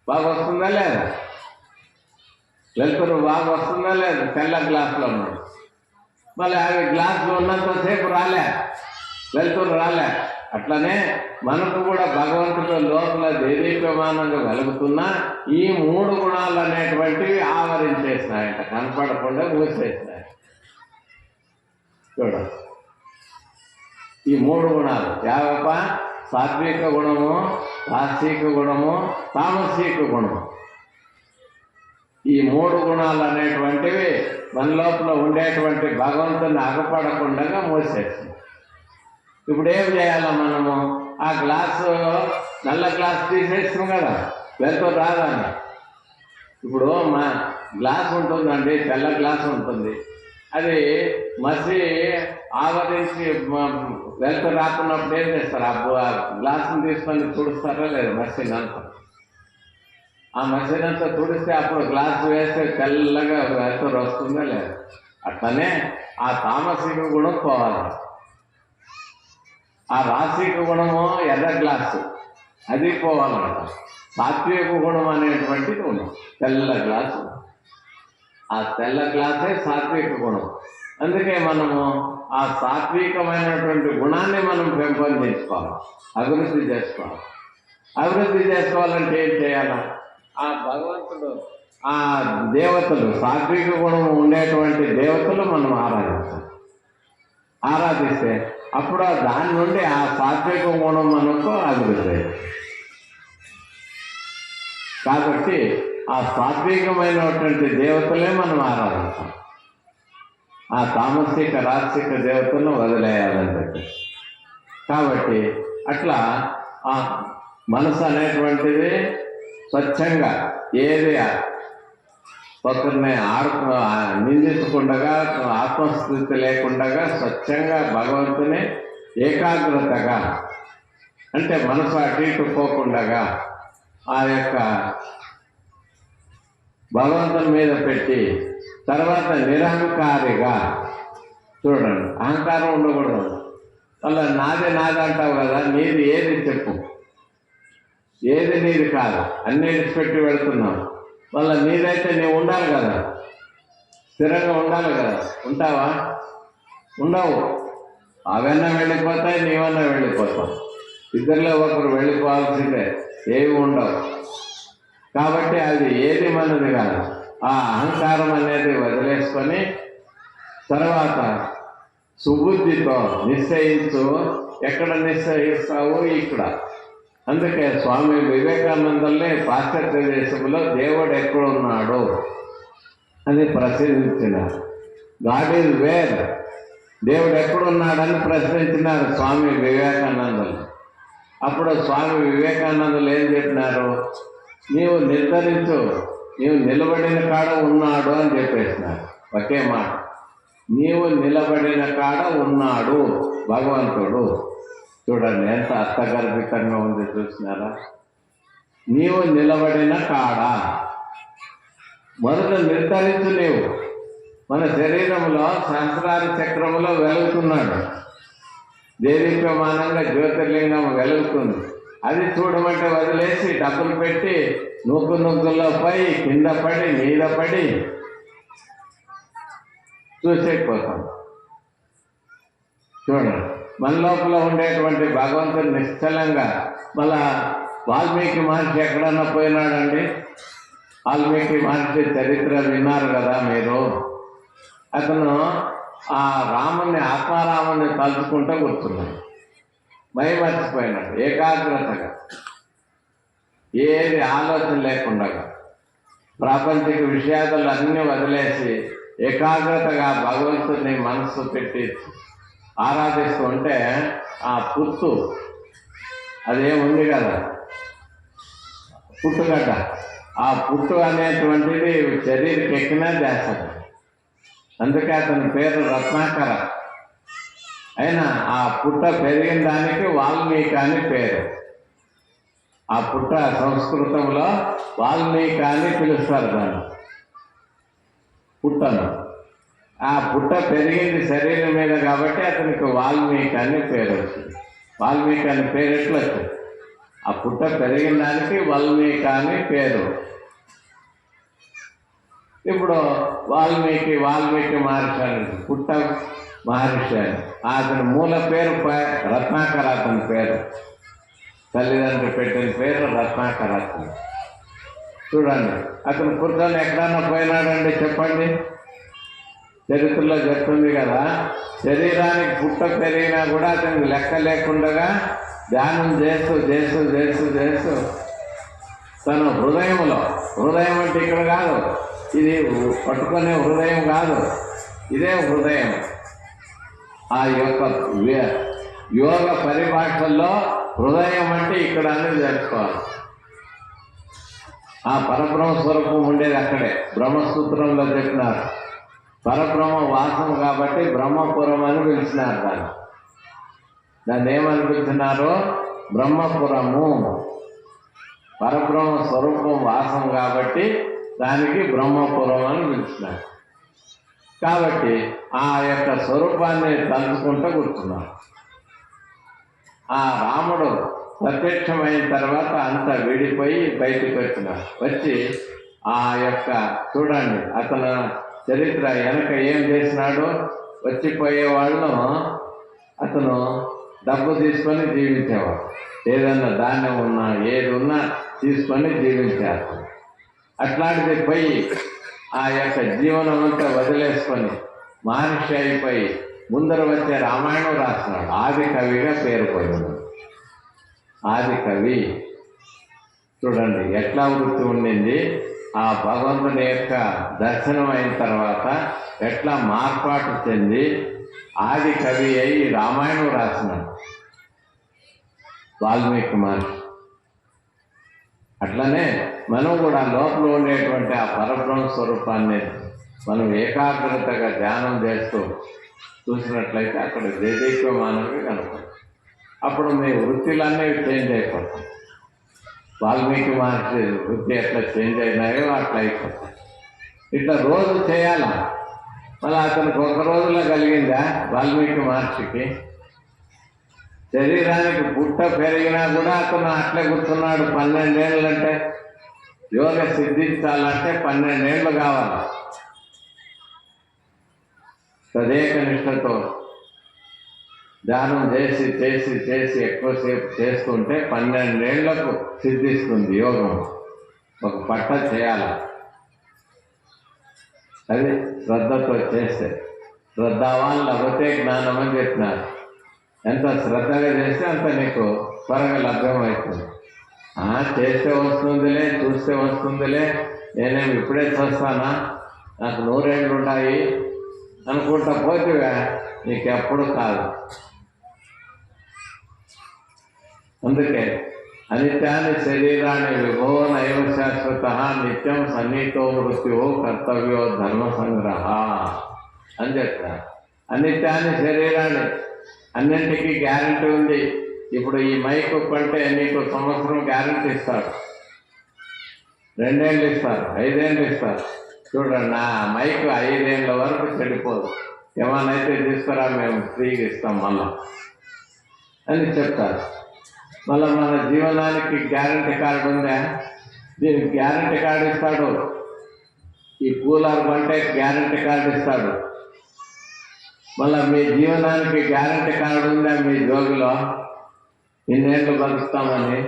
బాగా వస్తుందా లేదా? వెలుతురు బాగా వస్తుందా లేదా? తెల్ల గ్లాసులో నుండి. మళ్ళీ అవి గ్లాసులు ఉన్నంతసేపు రాలే, వెలుతురు రాలే. అట్లనే మనకు కూడా భగవంతుడు లోపల దేదీప్యమానంగా వెలుగుతున్నా ఈ 3 గుణాలు అనేటువంటివి ఆవరించేసినాయంట, కనపడకుండా మూసేసినాయి. చూడ, ఈ 3 గుణాలు యావప సాత్విక గుణము, రాసిక గుణము, తామసిక గుణము. ఈ 3 గుణాలు అనేటువంటివి మన లోపల ఉండేటువంటి భగవంతుని అగపడకుండా మూసేసింది. ఇప్పుడు ఏం చేయాలి మనము? ఆ గ్లాసు నల్ల గ్లాస్ తీసేస్తాం కదా, వెళ్తూ రాదని. ఇప్పుడు మా గ్లాస్ ఉంటుందండి, తెల్ల గ్లాస్ ఉంటుంది, అది మసి ఆవరించి వెళ్తూ రాకున్నప్పుడు ఏం చేస్తారు? ఆ గ్లాసుని తీసుకొని తుడుస్తారా లేదా? మసినంతా, ఆ మసినంతా తుడిస్తే అప్పుడు గ్లాసు వేస్తే తెల్లగా వెళ్తూరు వస్తుందా లేదా? అట్లనే ఆ తామసిక గుణం పోవాలి. ఆ రాసిక గుణము ఎర్ర గ్లాసు అది పోవాలంట. సాత్విక గుణం అనేటువంటిది ఉన్నాం, తెల్ల గ్లాసు. ఆ తెల్ల గ్లాసే సాత్విక గుణం. అందుకే మనము ఆ సాత్వికమైనటువంటి గుణాన్ని మనం పెంపొందించుకోవాలి, అభివృద్ధి చేసుకోవాలి. అభివృద్ధి చేసుకోవాలంటే ఏం చేయాలి? ఆ భగవంతుడు, ఆ దేవతలు, సాత్విక గుణం ఉండేటువంటి దేవతలు మనం ఆరాధిస్తే అప్పుడు దాని నుండి ఆ సాత్విక గుణం మనకు అభివృద్ధి. కాబట్టి ఆ సాత్వికమైనటువంటి దేవతలే మనం ఆరాధిస్తాం. ఆ తామసిక రాసిక దేవతలను వదిలేయాలని చెప్పి. కాబట్టి అట్లా ఆ మనసు అనేటువంటిది స్వచ్ఛంగా, ఏది ఒకరిని నిందించకుండా, ఆత్మస్థితి లేకుండా స్వచ్ఛంగా భగవంతుని ఏకాగ్రతగా, అంటే మనసు అటు ఇటు పోకుండా ఆ యొక్క భగవంతుని మీద పెట్టి, తర్వాత నిరహంకారిగా చూడండి. అహంకారం ఉండకూడదు. అలా నాదే అంటావు కదా, నీది ఏది చెప్పు, ఏది నీది కాదు, అన్నీ విడిచిపెట్టి వెళుతున్నావు. మళ్ళీ నీదైతే నీవు ఉండాలి కదా, స్థిరంగా ఉండాలి కదా. ఉంటావా? ఉండవు. అవన్నా వెళ్ళిపోతాయి, నీవన్నా వెళ్ళిపోతావు. ఇద్దరిలో ఒకరు వెళ్ళిపోవాల్సిందే, ఏవి ఉండవు. కాబట్టి అది ఏది మనది కాదు. ఆ అహంకారం అనేది వదిలేసుకొని తర్వాత సుబుద్ధితో నిశ్చయించు. ఎక్కడ నిశ్చయిస్తావు? ఇక్కడ. అందుకే స్వామి వివేకానందలే పాశ్చాత్య దేశంలో దేవుడు ఎక్కడున్నాడు అని ప్రశ్నించినారు. గాడ్ ఈజ్ వేర్, దేవుడు ఎక్కడున్నాడని ప్రశ్నించినారు స్వామి వివేకానందలు. అప్పుడు స్వామి వివేకానందలు ఏం చెప్పినారు? నీవు నిర్ధరించు, నీవు నిలబడిన కాడ ఉన్నాడు అని చెప్పేసినారు. ఒకే మాట, నీవు నిలబడిన కాడ ఉన్నాడు భగవంతుడు. చూడండి ఎంత అర్థగర్భితంగా ఉంది, చూసినారా? నీవు నిలబడిన కాడ మొదట నిర్ధారించు. నీవు మన శరీరంలో సహస్రార చక్రంలో వెలుగుతున్నాడు, దేదీప్యమానంగా జ్యోతిర్లింగం వెలుగుతుంది. అది చూడమంటే వదిలేసి డబ్బులు పెట్టి నూకుల్లో పై కింద పడి మీద పడి చూసేకపోతాం. చూడండి, మన లోపల ఉండేటువంటి భగవంతుడు నిశ్చలంగా మళ్ళా వాల్మీకి మహర్షి ఎక్కడన్నా పోయినాడండి? వాల్మీకి మహర్షి చరిత్ర విన్నారు కదా మీరు. అతను ఆ రాముని ఆత్మారాముని తలుచుకుంటూ కూర్చున్నాడు, మర్చిపోయినాడు ఏకాగ్రతగా, ఏది ఆలోచన లేకుండా ప్రాపంచిక విషయాలు అన్నీ వదిలేసి ఏకాగ్రతగా భగవంతుని మనస్సు పెట్టి ఆరాధిస్తూ ఉంటే ఆ పుట్టు అదేముంది కదా, పుట్టుగడ్డ, ఆ పుట్టు అనేటువంటిది శరీరకి ఎక్కినా చేస్తుంది. అందుకే అతని పేరు రత్నాకర. అయినా ఆ పుట్ట పెరిగిన దానికి వాల్మీకి అని పేరు. ఆ పుట్ట సంస్కృతంలో వాల్మీకి అని పిలుస్తారు దాన్ని, పుట్టను. ఆ పుట్ట పెరిగింది శరీరం మీద కాబట్టి అతనికి వాల్మీకి అని పేరు వచ్చింది. వాల్మీకి అని పేరు ఎట్లా వచ్చింది? ఆ పుట్ట పెరిగిన దానికి వాల్మీకి అని పేరు. ఇప్పుడు వాల్మీకి మహర్షి అని, పుట్ట మహర్షి అని. అతని మూల పేరు రత్నాకర. అతని పేరు తల్లిదండ్రులు పెట్టిన పేరు రత్నాకర. అతను చూడండి, అతను కూర్చొని ఎక్కడన్నా పోయినాడండి చెప్పండి? చరిత్రలో చెప్తుంది కదా, శరీరానికి పుట్ట పెరిగినా కూడా అతనికి లెక్క లేకుండా ధ్యానం చేస్తూ చేస్తూ చేస్తూ చేస్తూ తన హృదయంలో, హృదయం అంటే ఇక్కడ కాదు, ఇది పట్టుకునే హృదయం కాదు, ఇదే హృదయం. ఆ యొక్క యోగ పరిభాషల్లో హృదయం అంటే ఇక్కడ అనేది తెలుసుకోవాలి. ఆ పరబ్రహ్మ స్వరూపం ఉండేది అక్కడే. బ్రహ్మసూత్రంలో చెప్పినారు పరబ్రహ్మ వాసం కాబట్టి బ్రహ్మపురం అని పిలిచినారు. దాన్ని ఏమని పిలిచినారు? బ్రహ్మపురము. పరబ్రహ్మ స్వరూపం వాసం కాబట్టి దానికి బ్రహ్మపురం అని పిలిచినారు. కాబట్టి ఆ యొక్క స్వరూపాన్ని తలుచుకుంటూ కూర్చున్నారు. ఆ రాముడు ప్రత్యక్షమైన తర్వాత అంతా విడిపోయి బయటికి వచ్చినారు. వచ్చి ఆ యొక్క చూడండి అతను చరిత్ర వెనక ఏం చేసినాడు? వచ్చిపోయే వాళ్ళను అతను డబ్బు తీసుకొని జీవించేవాడు. ఏదన్నా ధాన్యం ఉన్నా ఏది ఉన్నా తీసుకొని జీవించారు. అట్లాంటిది పోయి ఆ యొక్క జీవనం అంతా వదిలేసుకొని మహర్షి అయిపోయి ముందర వచ్చే రామాయణం రాస్తున్నాడు. ఆది కవిగా పేరు పొందినాడు. ఆది కవి చూడండి ఎట్లా వృత్తి ఉండింది. ఆ భగవంతుని యొక్క దర్శనం అయిన తర్వాత ఎట్లా మార్పాటు చెంది ఆది కవి అయి రామాయణం రాసినాడు వాల్మీకి మహర్షి. అట్లనే మనం కూడా లోపల ఉండేటువంటి ఆ పరబ్రహ్మ స్వరూపాన్ని మనం ఏకాగ్రతగా ధ్యానం చేస్తూ చూసినట్లయితే అక్కడ దేదీప్యమానంగా కనపడుతుంది. అప్పుడు మీ వృత్తిలన్నీ చేంజ్ అయిపోతాయి. వాల్మీకి మహర్షి వృత్తి ఎట్లా చేంజ్ అయినాయో అట్లా అయిపోతాయి. ఇట్లా రోజు చేయాలా. మళ్ళీ అతనికి ఒక రోజులో కలిగిందా వాల్మీకి మహర్షికి? శరీరానికి పుట్ట పెరిగినా కూడా అతను అట్లే కూర్చున్నాడు. 12 ఏళ్ళు అంటే యోగ సిద్ధించాలంటే 12 ఏళ్ళు కావాలి. తదేక నిష్టతో ధ్యానం చేసి చేసి చేసి ఎక్కువసేపు చేస్తుంటే 12 ఏళ్లకు సిద్ధిస్తుంది యోగం. ఒక పట్ట చేయాలి. అది శ్రద్ధతో చేస్తే శ్రద్ధావాన్ లభతే జ్ఞానం అని చెప్పినారు. ఎంత శ్రద్ధగా చేస్తే అంత నీకు త్వరగా లభ్యమవుతుంది. చేస్తే వస్తుందిలే, చూస్తే వస్తుందిలే, నేనేమి ఇప్పుడే చూస్తానా, నాకు 100 ఏళ్ళు ఉన్నాయి అనుకుంటా పోతే నీకెప్పుడు కాదు. అందుకే అనిత్యాన్ని శరీరాన్ని విభో నైవ శాశ్వత నిత్యం సన్నిహితో మృత్యు కర్తవ్యో ధర్మ సంగ్రహ అని చెప్తారు. అనిత్యాన్ని శరీరాన్ని అన్నింటికీ గ్యారంటీ ఉంది. ఇప్పుడు ఈ మైక్ కొంటే నీకు సంవత్సరం గ్యారంటీ ఇస్తారు, 2 ఏళ్ళు ఇస్తారు, 5 ఏళ్ళు ఇస్తారు. చూడండి నా మైక్ 5 ఏళ్ళ వరకు చెడిపోదు, ఏమనైతే తీసుకురా మేము ఫ్రీగా ఇస్తాం మళ్ళా అని చెప్తారు. మళ్ళీ మన జీవనానికి గ్యారంటీ కార్డు ఉందా? దీనికి గ్యారంటీ కార్డు ఇస్తాడు. ఈ కూలర్ కొంటే గ్యారంటీ కార్డు ఇస్తాడు. మళ్ళీ మీ జీవనానికి గ్యారంటీ కార్డు ఉందా మీ జోబులో? ఇన్నేళ్ళు బతుకుతామని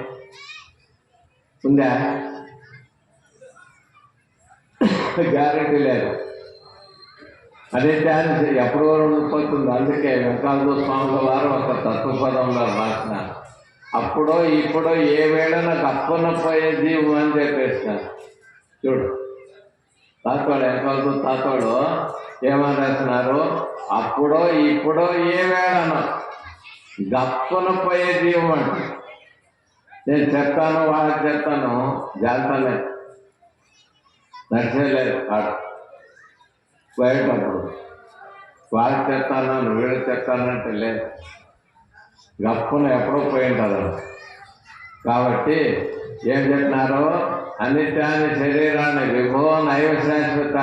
ఉందా? గ్యారంటీ లేదు. అదే ఛాన్స్ ఎప్పుడు ఉండిపోతుంది. అందుకే వెంకటాద్రి స్వాముల వారు ఒక తత్వపదంలో రాసిన అప్పుడో ఇప్పుడో ఏ వేళన తప్పన పోయే జీవం అని చెప్పేసినారు. చూడు తాతోడు వెంకటాద్రి తాతోడు ఏమని రాసినారు? అప్పుడో ఇప్పుడో ఏ వేళన గప్పన పోయే జీవం అంటే నేను చెప్తాను వాళ్ళకి చెప్తాను జాగ్రత్తలే నడిచేలేదు ఆడు పోయేటప్పుడు వాళ్ళకి చెప్తాను వీళ్ళకి చెప్తానంటే లేదు, గప్పున ఎప్పుడో పోయింటారు. కాబట్టి ఏం చెప్పినారు? అనిత్యాన్ని శరీరాన్ని విభో నైవ శాశ్వత,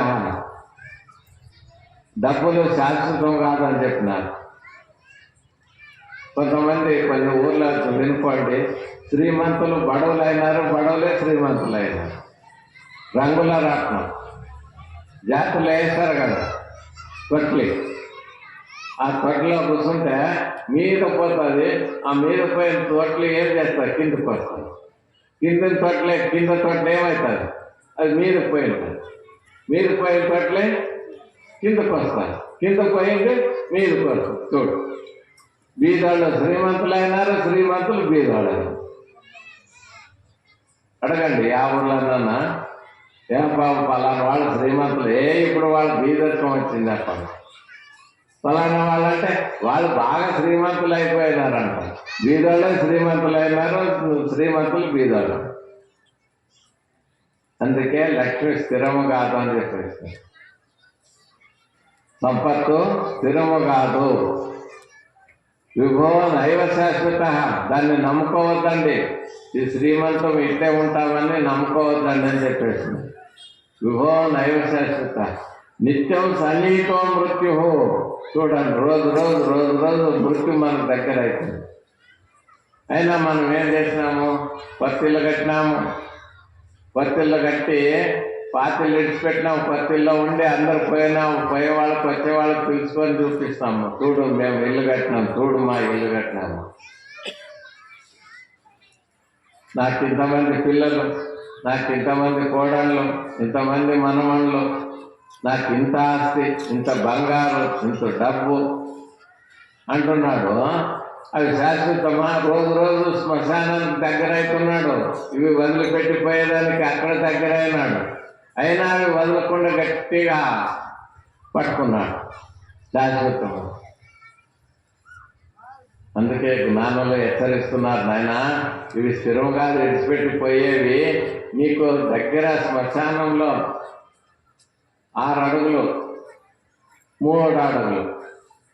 డబ్బులు శాశ్వతం కాదని చెప్పినారు. కొంతమంది కొన్ని ఊర్లో వినుకోండి, శ్రీమంతులు బడవులు అయినారు, బడవులే శ్రీమంతులు అయినారు. రంగుల రత్నం జాతులు వేస్తారు కదా తొట్లి, ఆ తొట్టిలో కూర్చుంటే మీద పోతుంది. ఆ మీద పోయిన తొట్లు ఏం చేస్తారు? కిందకి వస్తుంది. కింద తొట్లే ఏమవుతుంది? అది మీద పోయింది. మీద పోయిన తొట్లే కిందకు వస్తారు. కింద పోయింది మీదకి వస్తుంది. చూడు, బీదోళ్ళు శ్రీమంతులు అయినారు, శ్రీమంతులు బీదోళ్ళు అయినారు. అడగండి ఆ ఊర్లోనన్నా, ఏం బాబు పలానా వాళ్ళు శ్రీమంతులు, ఇప్పుడు వాళ్ళు బీదత్వం వచ్చింది అప్ప పలానా వాళ్ళంటే వాళ్ళు బాగా శ్రీమంతులు అయిపోయినారంట. బీదోళ్ళే శ్రీమంతులు అయినారు, శ్రీమంతులు బీదోళ్ళు. అందుకే లక్ష్మి స్థిరము కాదు అని చెప్పేసి, సంపత్తు స్థిరము కాదు. విభో నైవ శాశ్వత, దాన్ని నమ్ముకోవద్దండి. ఈ శ్రీమంతం ఇట్టే ఉంటామని నమ్ముకోవద్దండి అని చెప్పేసి. విభో నైవ శాశ్వత నిత్యం సన్నిహితో మృత్యు. చూడండి, రోజు రోజు రోజు రోజు మృత్యు మనకు దగ్గర అవుతుంది. అయినా మనం ఏం చేసినాము? పత్తిళ్ళు కట్టినాము, పత్తిళ్ళు కట్టి పాతిళ్ళు ఇడిచిపెట్టినాము. పత్తిల్లో ఉండి అందరు పోయే వాళ్ళకి వచ్చే వాళ్ళకి పిలుచుకొని చూపిస్తాము. చూడు మేము ఇల్లు కట్టినాము, చూడు మా ఇల్లు కట్టినాము, నాకు ఇంతమంది పిల్లలు, నాకు ఇంతమంది కోడళ్ళు, ఇంతమంది మనమళ్ళు, నాకు ఇంత ఆస్తి, ఇంత బంగారు, ఇంత డబ్బు అంటున్నాడు. అవి శాశ్వతమా? రోజు రోజు శ్మశానానికి దగ్గర అవుతున్నాడు. ఇవి వదిలిపెట్టిపోయేదానికి అక్కడ దగ్గర అయినాడు. అయినా అవి వదలకుండా గట్టిగా పట్టుకున్నాడు శాశ్వతము. అందుకే జ్ఞానంలో హెచ్చరిస్తున్నారు, నాయన ఇవి స్థిరం కాదు, విడిచిపెట్టిపోయేవి. నీకు దగ్గర శ్మశానంలో 6 అడుగులు 3 అడుగులు,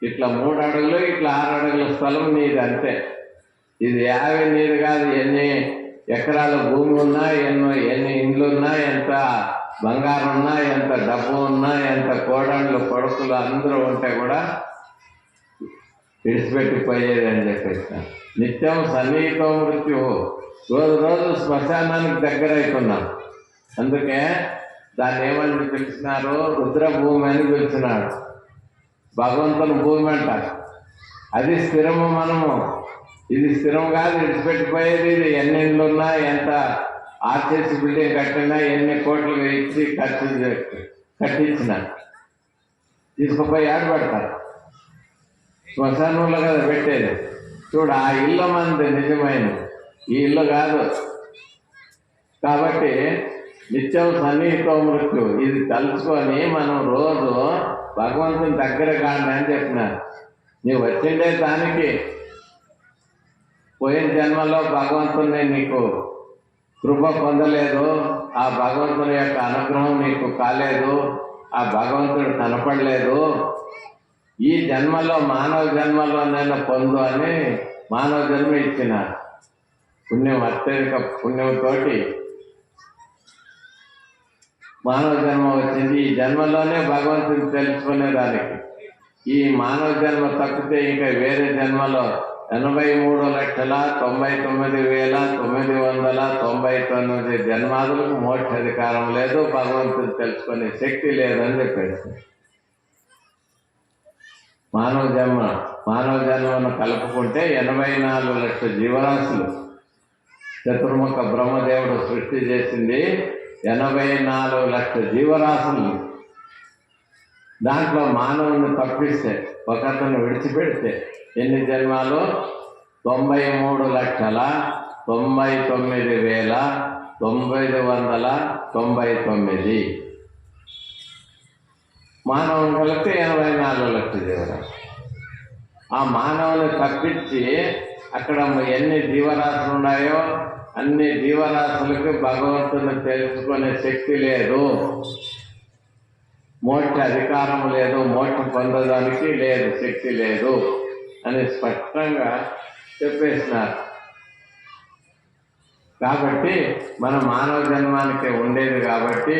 ఇట్లా 3 అడుగులు, ఇట్లా 6 అడుగుల స్థలం నీది అంతే. ఇది 50 నీది కాదు. ఎన్ని ఎకరాల భూమి ఉన్నా, ఎన్ని ఇండ్లు ఉన్నా, ఎంత బంగారం ఉన్నా, ఎంత డబ్బు ఉన్నా, ఎంత కోడళ్ళు కొడుకులు అందరూ ఉంటే కూడా విడిచిపెట్టిపోయేది అని చెప్పేసి. నిత్యం సన్నిహితో మృత్యు, రోజు రోజు శ్మశానానికి దగ్గర అవుతున్నాం. అందుకే దాన్ని ఏమని పిలిచినారు? రుద్రభూమి అని పిలిచినాడు. భగవంతుని భూమి అంటారు. అది స్థిరము. మనము ఇది స్థిరం కాదు, విడిచిపెట్టిపోయేది. ఇది ఎన్ని ఇండ్లు ఉన్నా, ఎంత ఆర్చేసి బిల్డింగ్ కట్టినా, ఎన్ని కోట్లు ఇచ్చి కట్టించిన తీసుకుపోయి ఆడబెడతారు. శ్మశానంలో కదా పెట్టేది. చూడు, ఆ ఇల్లు మనది నిజమైనది, ఈ ఇల్లు కాదు. కాబట్టి నిత్యం సన్నిహితో మృత్యు, ఇది తలుచుకొని మనం రోజు భగవంతుని దగ్గర కాండి అని చెప్పినారు. నీవు వచ్చిండే దానికి పోయిన జన్మలో భగవంతుని నీకు కృప పొందలేదు, ఆ భగవంతుని యొక్క అనుగ్రహం నీకు కాలేదు, ఆ భగవంతుడు కనపడలేదు. ఈ జన్మలో మానవ జన్మలో నేను పొందు అని మానవ జన్మ ఇచ్చినారు. పుణ్యం, అత్యధిక పుణ్యంతోటి మానవ జన్మ వచ్చింది. ఈ జన్మలోనే భగవంతుని తెలుసుకునేదానికి. ఈ మానవ జన్మ తప్పితే ఇంకా వేరే జన్మలో 83,99,999 జన్మాదులకు మోక్ష అధికారం లేదు, భగవంతుని తెలుసుకునే శక్తి లేదని చెప్పేసి. మానవ జన్మను కలుపుకుంటే 84 లక్షల జీవరాశులు. చతుర్ముఖ బ్రహ్మదేవుడు సృష్టి చేసింది 84 లక్షల జీవరాశులు. దాంట్లో మానవుని తప్పిస్తే, ఒకతను విడిచిపెడితే ఎన్ని జన్మాలు? 93,99,999 మానవుని కలిపితే 84 లక్షల జీవరాశులు. ఆ మానవుని తప్పించి అక్కడ ఎన్ని జీవరాశులు ఉన్నాయో అన్ని జీవరాశులకు భగవంతుని తెలుసుకునే శక్తి లేదు, మోక్ష అధికారం లేదు, మోక్షం పొందడానికి లేదు, శక్తి లేదు అని స్పష్టంగా చెప్పేసినారు. కాబట్టి మన మానవ జన్మానికి ఉండేది కాబట్టి